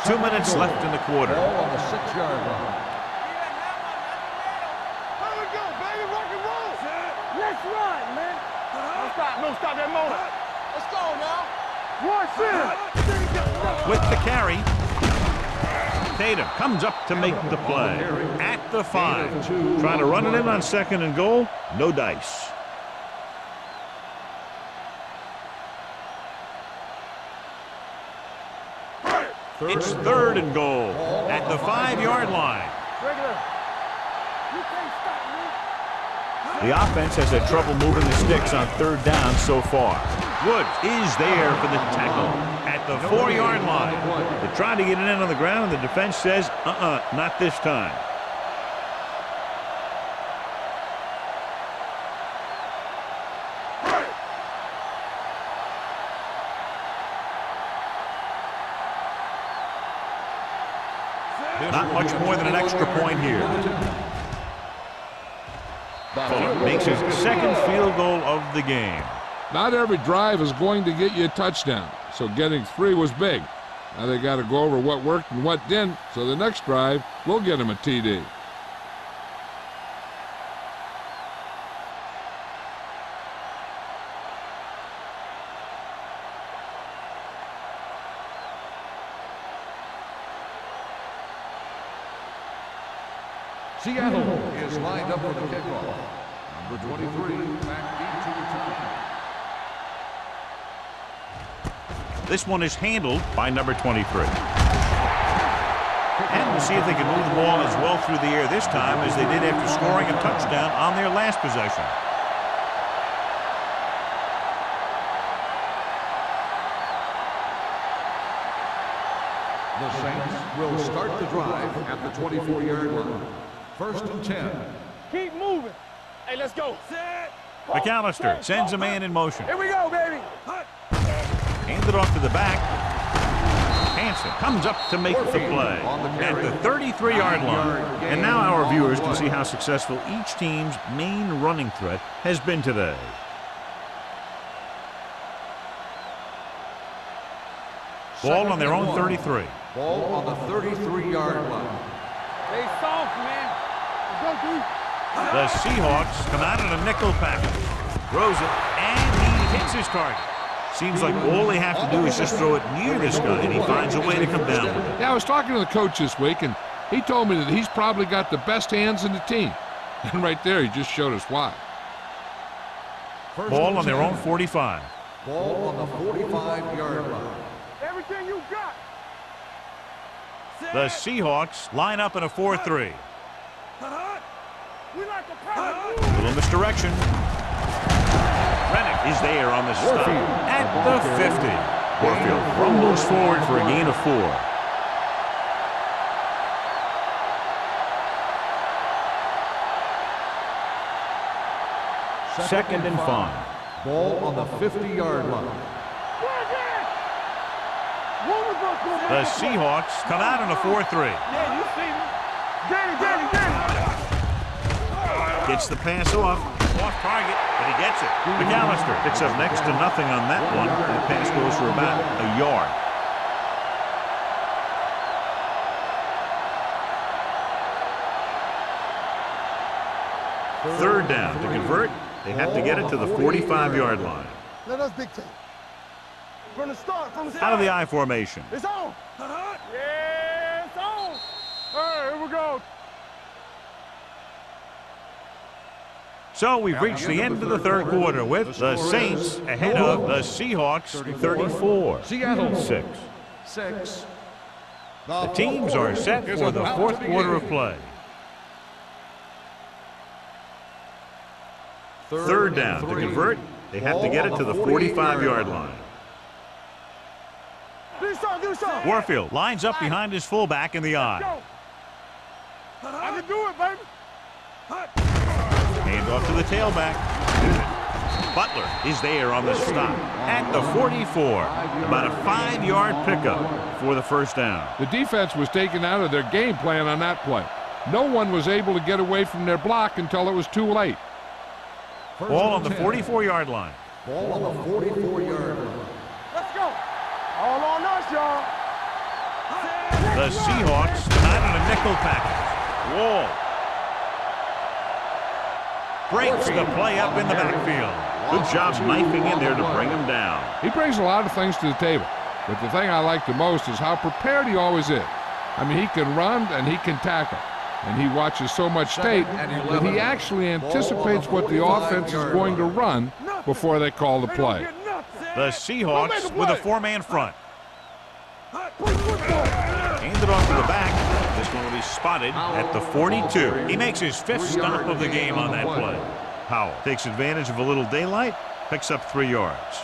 Two minutes left in the quarter.
Ball on the 6-yard line.
Here we go, baby. Rock and roll. Let's run, man. No stop that motor. Let's go now. One center.
With the carry, Tatum comes up to make the play at the 5. Trying to run it in on 2nd and goal. No dice. It's 3rd and goal at the 5-yard line.
Regular. You can't stop me.
The offense has had trouble moving the sticks on 3rd down so far. Woods is there for the tackle at the 4-yard line. They're trying to get it in on the ground, and the defense says, not this time. Not much more than an extra point here. Fuller makes his 2nd field goal of the game.
Not every drive is going to get you a touchdown, so getting 3 was big. Now they got to go over what worked and what didn't, so the next drive will get them a TD.
Seattle is lined up for the kickoff. Number 23, back deep to return.
This one is handled by number 23. And we'll see if they can move the ball as well through the air this time as they did after scoring a touchdown on their last possession.
The Saints will start the drive at the 24-yard line. 1st and 10.
Keep moving. Hey, let's go.
McAllister sends a man in motion.
Here we go, baby.
Hands it off to the back. Hansen comes up to make the play at the 33-yard line. And now our viewers can see how successful each team's main running threat has been today. Ball on their own 33.
Ball on the 33-yard line.
Stay soft, man. Let's go, dude.
The Seahawks come out in a nickel package. Throws it, and he hits his target. Seems like all they have to do is just throw it near this guy, and he finds a way to come down with it.
Yeah, I was talking to the coach this week, and he told me that he's probably got the best hands in the team. And right there, he just showed us why.
Ball on their own 45.
Ball on the 45-yard line.
Everything you got.
The Seahawks line up in a 4-3.
We like a power.
Little misdirection. Rennick is there on the stop at the 50. Warfield rumbles forward for a gain of 4. Second and 5.
Ball on the 50-yard line.
The Seahawks come out in a 4-3.
Yeah, you see me. Get it.
Gets the pass off target, but he gets it. McAllister picks up next to nothing on that one. The pass goes for about a yard. Third down. To convert, they have to get it to the 45-yard line.
Let us dictate. From the start.
Out of the I formation.
It's on. Yeah, it's on. All right, here we go.
So we've reached the end of the third quarter with the Saints ahead of the Seahawks 34-6.
6.
The teams are set for the fourth quarter of play. Third down. To convert, they have to get it to the 45-yard line. Warfield lines up behind his fullback in the eye.
I can do it, baby.
Hand off to the tailback. Butler is there on the stop at the 44. About a 5-yard pickup for the first down.
The defense was taken out of their game plan on that play. No one was able to get away from their block until it was too late.
Ball on the 44-yard line.
Ball on the 44-yard line.
Let's go. All on us, y'all.
The Seahawks tonight on a nickel package. Wall breaks the play up in the backfield. Good job knifing in there to bring him down.
He brings a lot of things to the table, but the thing I like the most is how prepared he always is. I mean, he can run and he can tackle, and he watches so much tape that he actually anticipates what the offense is going to run before they call the play.
The Seahawks with a 4-man front. Handed off to the back. This one will be spotted at the 42. He makes his 5th stop of the game on that play. Howell takes advantage of a little daylight, picks up 3 yards.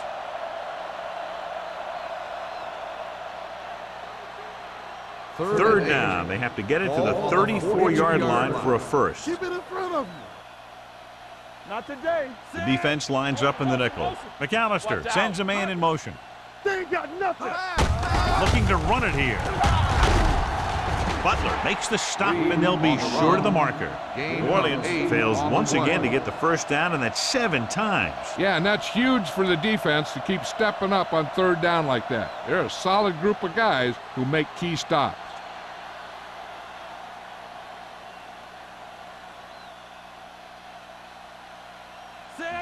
Third down. They have to get it to the 34-yard line for a first.
Keep it in front of you. Not today.
The defense lines up in the nickel. McAllister sends a man in motion.
They ain't got nothing.
Looking to run it here. Butler makes the stop, and they'll be short of the marker. New Orleans fails once again to get the first down, and that's 7 times.
Yeah, and that's huge for the defense to keep stepping up on third down like that. They're a solid group of guys who make key stops.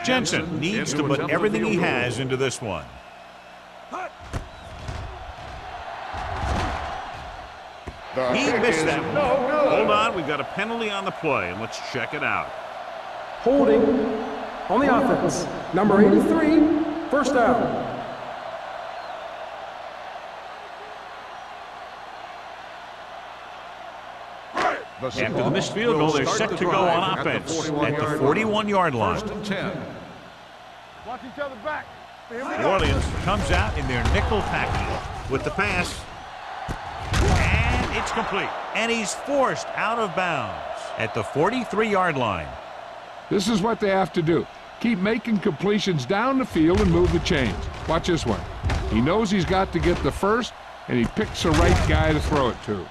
Jensen needs to put everything he has into this one. He missed that one. Hold on, we've got a penalty on the play, and let's check it out.
Holding on the offense. Number 83, first down.
After the missed field goal, they're set to go on offense at the 41-yard line.
First and 10.
Watch each other back.
New Orleans comes out in their nickel package with the pass. And it's complete. And he's forced out of bounds at the 43-yard line.
This is what they have to do. Keep making completions down the field and move the chains. Watch this one. He knows he's got to get the first, and he picks the right guy to throw it to.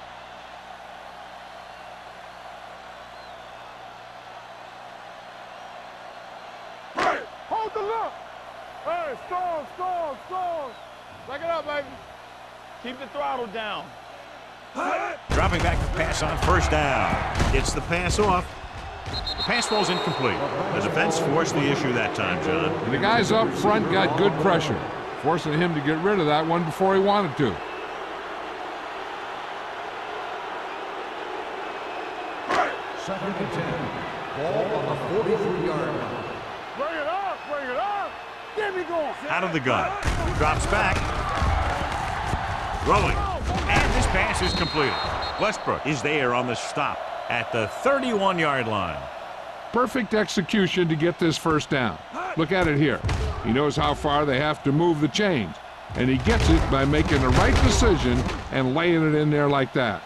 Hold the look. Hey, stall. Back it up, baby. Keep the throttle down.
Dropping back to pass on first down. Gets the pass off. The pass falls incomplete. The defense forced the issue that time, John.
And the guys up front got good pressure, forcing him to get rid of that one before he wanted to.
Second and 10. Ball on the 43-yard line.
Bring it up. Get me going.
Out of the gun. Drops back. Rolling. And this pass is completed. Westbrook is there on the stop at the 31-yard line.
Perfect execution to get this first down. Look at it here. He knows how far they have to move the chains, and he gets it by making the right decision and laying it in there like that.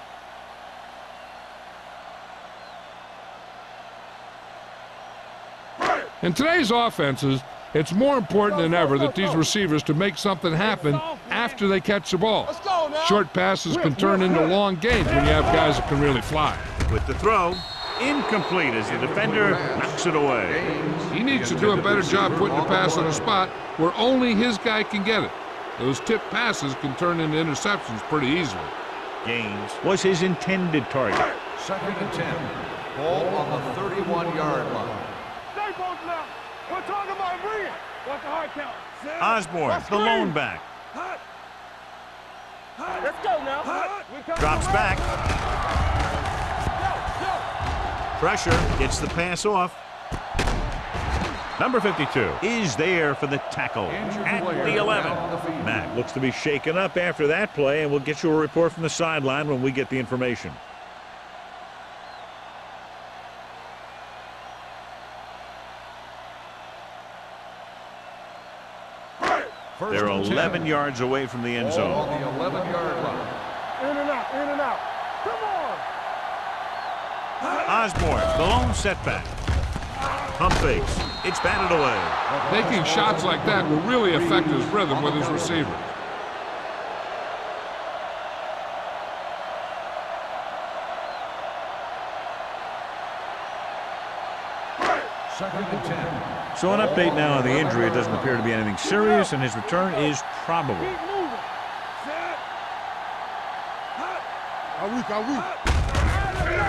In today's offenses, it's more important than ever that these receivers to make something happen after they catch the ball. Short passes can turn into long gains when you have guys that can really fly.
With the throw, incomplete as the defender knocks it away.
He needs to do a better job putting the pass in a spot where only his guy can get it. Those tip passes can turn into interceptions pretty easily.
Gaines was his intended target.
Second and 10. Ball on the 31-yard line.
Stay both now. We're talking about bringing. Watch the hard count.
Osborne, the lone back.
Let's go now.
Drops back. Pressure, gets the pass off. Number 52 is there for the tackle at the 11. Matt looks to be shaken up after that play, and we'll get you a report from the sideline when we get the information. They're 11 yards away from the end zone.
On the 11-yard line.
In and out, in and out. Come on.
Osborne, the lone setback. Pump fakes. It's batted away.
Taking shots like that will really affect his rhythm with his receiver.
Second and 10.
So an update now on the injury. It doesn't appear to be anything serious, and his return is probable.
Keep moving.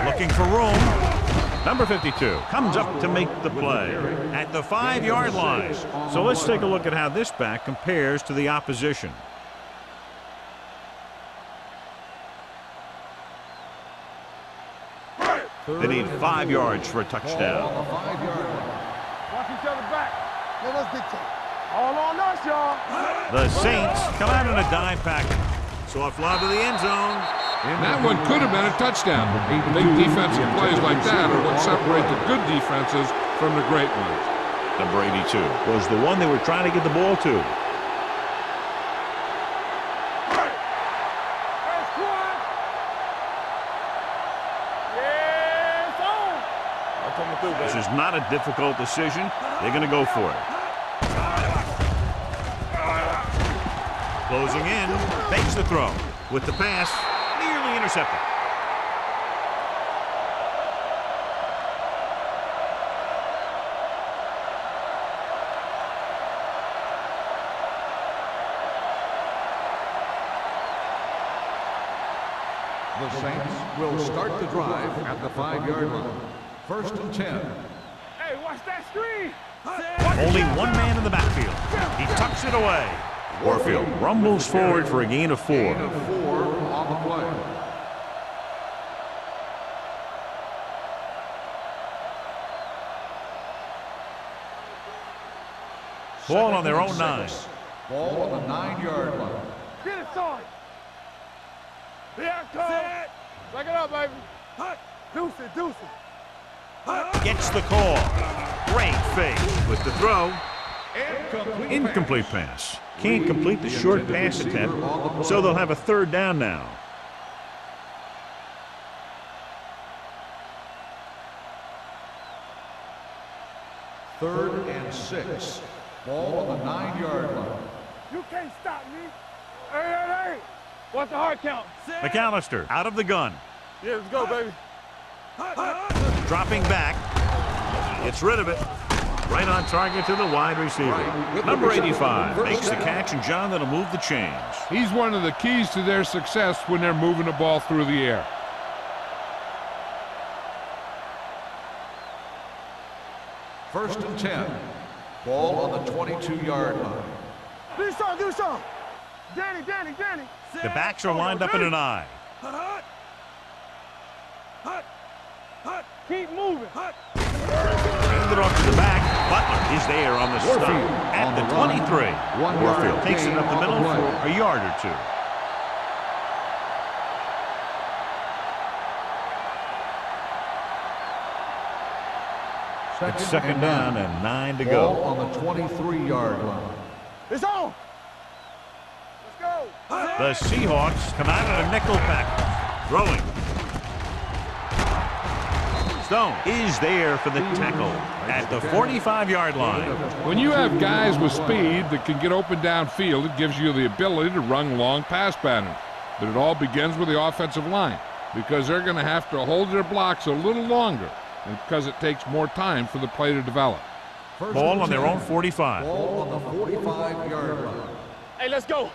Looking for room. Number 52 comes up to make the play at the 5-yard line. So let's take a look at how this back compares to the opposition. They need 5 yards for a touchdown.
On the 5-yard line.
Watch each other back. Let us dictate. All on us, y'all.
The Saints come out in a dive package. Soft lob to the end zone.
That one could have been a touchdown. Big defensive plays like that are what separate the good defenses from the great ones.
Number 82 was the one they were trying to get the ball to. This is not a difficult decision. They're going to go for it. Closing in, fakes the throw. With the pass, nearly intercepted.
The Saints will start the drive at the 5-yard line. First and 10.
Hey, watch that screen.
Only one man in the backfield. He tucks it away. Warfield rumbles forward for a gain of 4.
Gain of 4 on the play.
Ball on their own 9.
Ball on the 9-yard line.
Get it, Sarge. Here it comes. Back it up, baby. Deuce it, deuce it.
Gets the call. Great fake with the throw. Incomplete pass. Can't complete the short pass attempt, so they'll have a 3rd down now.
Third and 6. Ball on the 9-yard line.
You can't stop me. Hey. What's the hard count?
McAllister out of the gun.
Yeah, let's go, baby.
Dropping back. Gets rid of it. Right on target to the wide receiver. Number 85 makes the catch, and John, that'll move the chains.
He's one of the keys to their success when they're moving the ball through the air.
First and 10. Ball on the 22-yard line.
Do something. Danny.
The backs are lined up in an eye.
Keep moving.
Hand it off to the back. Butler is there on the stop at the 23. Warfield takes it up the middle for a yard or 2. It's 2nd down and 9 to
Ball
go.
on the 23-yard line.
It's on. Let's go.
The Seahawks come out in a nickel package. Throwing. Stone is there for the tackle at the 45-yard line.
When you have guys with speed that can get open downfield, it gives you the ability to run long pass patterns. But it all begins with the offensive line, because they're going to have to hold their blocks a little longer, and because it takes more time for the play to develop.
Ball on their own 45.
Ball on the 45-yard line.
Hey, let's go.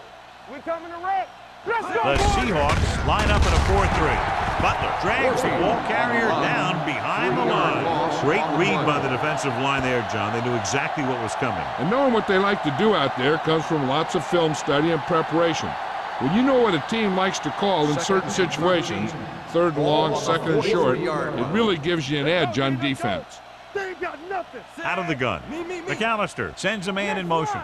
We coming to wreck. Let's go,
The
boys.
Seahawks line up in a 4-3. Butler drags the ball carrier down behind the line. Great read by the defensive line there, John. They knew exactly what was coming.
And knowing what they like to do out there comes from lots of film study and preparation. When you know what a team likes to call in certain situations, 3rd and long, 2nd and short, it really gives you an edge on defense.
They ain't got nothing.
Out of the gun. McAllister sends a man in motion.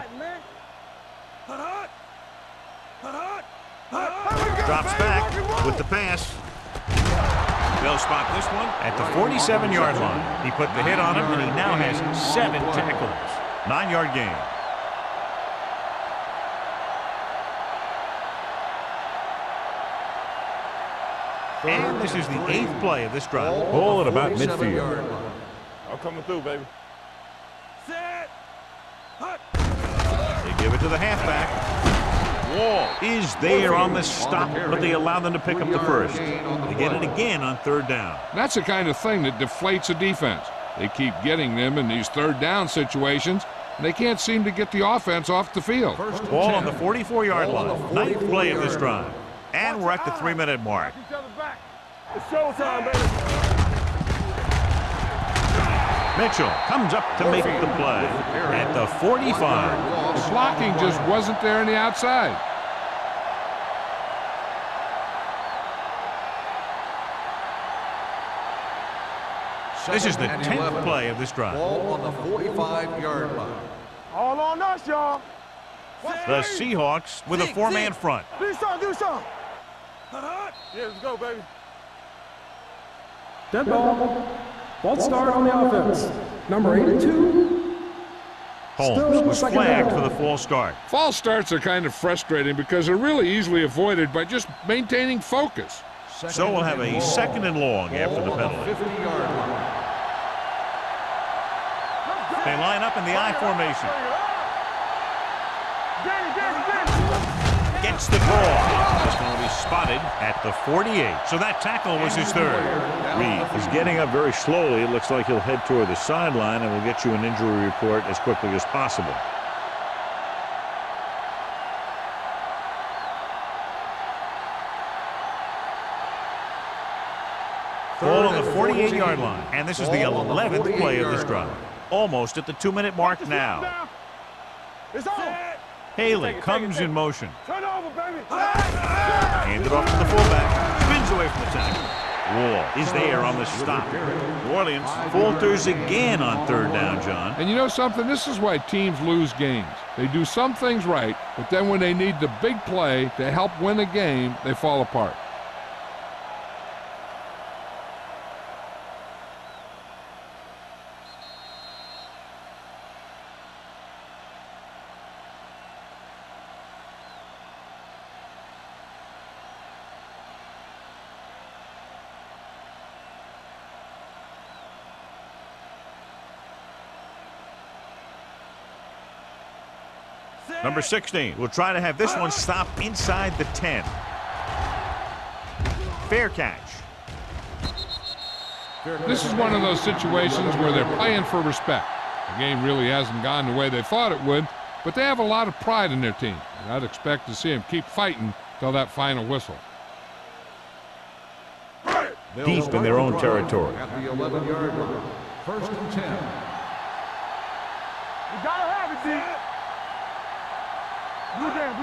Drops back with the pass. They'll spot this one at the 47-yard line. He put the hit on him, and he now has 7 tackles. 9-yard gain. And this is the 8th play of this drive. Ball at about midfield.
I'm coming through, baby.
They give it to the halfback. Wall is there on the stop, but they allow them to pick up the first. They get it again on 3rd down.
That's the kind of thing that deflates a defense. They keep getting them in these 3rd down situations, and they can't seem to get the offense off the field.
Ball on the 44-yard line. 9th play of this drive. And we're at the 3-minute mark.
It's showtime, baby.
Mitchell comes up to make the play at the 45.
The blocking just wasn't there on the outside.
This is the 10th play of this drive.
Ball on the 45-yard line.
All on us, y'all.
The Seahawks with a 4-man front.
Do something, do something. Yeah, let's go, baby.
Dead ball. False start on the offense. Number 82.
Holmes was flagged for the false start.
False starts are kind of frustrating because they're really easily avoided by just maintaining focus.
So we'll have a 2nd and long after the penalty.
50-yard line.
They line up in the I formation. Gets the ball. It's going to be spotted at the 48. So that tackle was his 3rd. Reed is getting up very slowly. It looks like he'll head toward the sideline, and we'll get you an injury report as quickly as possible. Ball on the 48-yard line, and this is the 11th play of this drive. Almost at the 2-minute mark now.
It's on.
Haley comes in motion.
Turn over, baby.
Handed off to the fullback. Spins away from the tackle. Wall is there on the stop. New Orleans falters again on 3rd down, John.
And you know something? This is why teams lose games. They do some things right, but then when they need the big play to help win a game, they fall apart.
Number 16 will try to have this one stop inside the 10. Fair catch.
This is one of those situations where they're playing for respect. The game really hasn't gone the way they thought it would, but they have a lot of pride in their team. And I'd expect to see them keep fighting till that final whistle.
Deep in their own territory.
At the 11-yard line. 1st and 10.
You gotta have it, D. Blue down.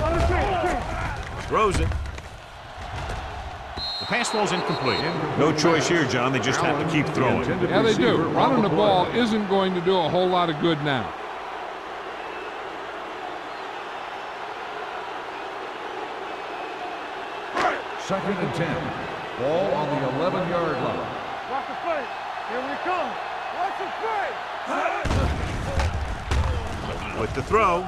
Understand.
Throws it. The pass falls incomplete. No choice here, John. They just have to keep throwing.
Yeah, they do. Running the ball isn't going to do a whole lot of good now.
Second and 10. Ball on the 11-yard line.
Watch the play. Here we come. Watch the play.
With the throw.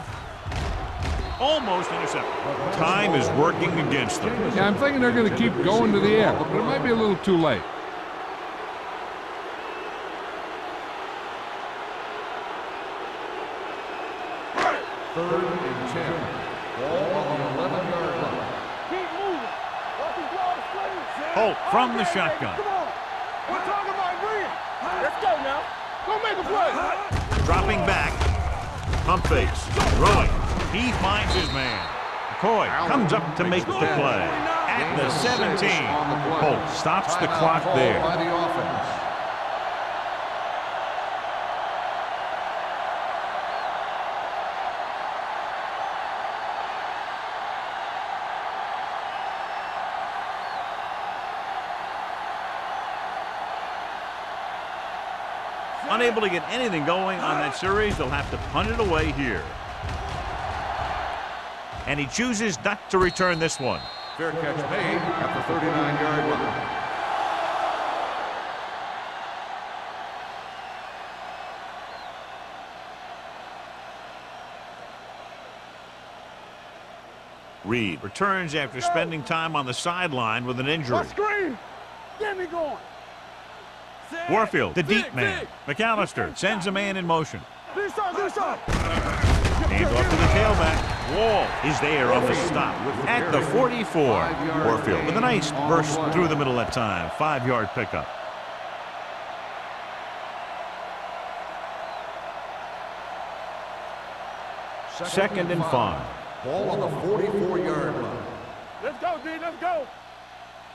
Almost intercepted. Time is working against them.
Yeah, I'm thinking they're going to keep going to the air, but it might be a little too late.
Third and 10. Ball on the 11-yard line.
Keep moving. Watch him blow the play.
Holt from the shotgun.
Come on. We're talking about brilliant. Let's go now. Go make a play.
Dropping back. Pump fakes. Throwing. He finds his man. McCoy comes up to make the play. At the 17. Holt stops the clock there.
By the offense.
Unable to get anything going on that series, they'll have to punt it away here. And he chooses not to return this one.
Fair catch made at the 39-yard line.
Reed returns after spending time on the sideline with an injury.
Screen. Get me going.
Warfield, the deep man. McAllister sends a man in motion.
Do something.
Hands off to the tailback. Wall is there on the stop at the 44. Warfield with a nice burst through the middle that time. 5-yard pickup. Second and 5.
Ball on the 44-yard line.
Let's go, D. Let's go.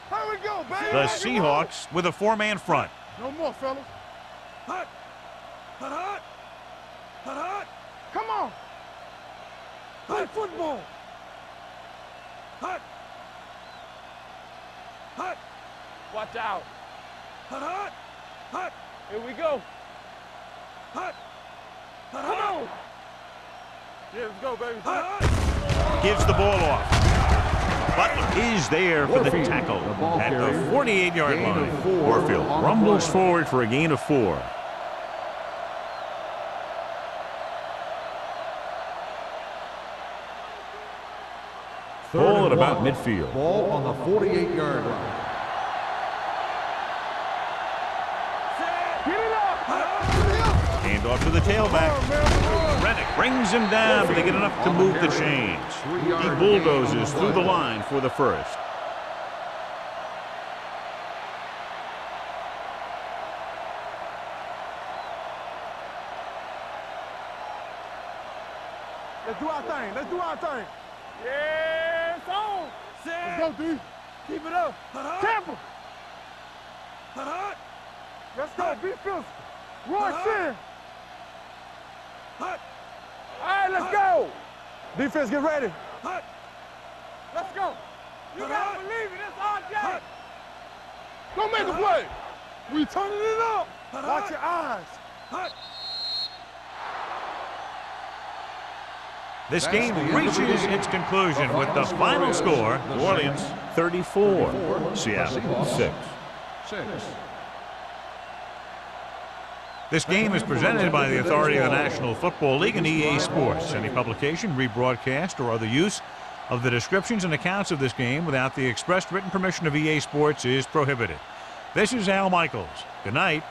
Here we go, baby.
The Seahawks with a 4-man front.
No more, fellas. Hut. Come on. Play football. Hut. Watch out. Hut. Here we go. Hut. Come on. Yeah, let's go, baby.
Gives the ball off. Butler is there for the tackle at the 48-yard line. Warfield rumbles forward for a gain of 4. Ball at about midfield.
Ball on the 48-yard line.
Get it up.
Hand off to the tailback. Reddick brings him down, but they get enough to move the chains. He bulldozes through the line for the first.
Let's do our thing. Yeah, it's on. Let's go, D. Keep it up. Tampa. Let's go. Be physical. Roy Sin. All right, let's go. Defense, get ready. Let's go. You gotta believe it. It's our game. Don't make a play. We turning it up. Watch your eyes.
This game reaches its conclusion with the final score, New Orleans 34, Seattle 6. This game is presented by the authority of the National Football League and EA Sports. Any publication, rebroadcast, or other use of the descriptions and accounts of this game without the expressed written permission of EA Sports is prohibited. This is Al Michaels. Good night.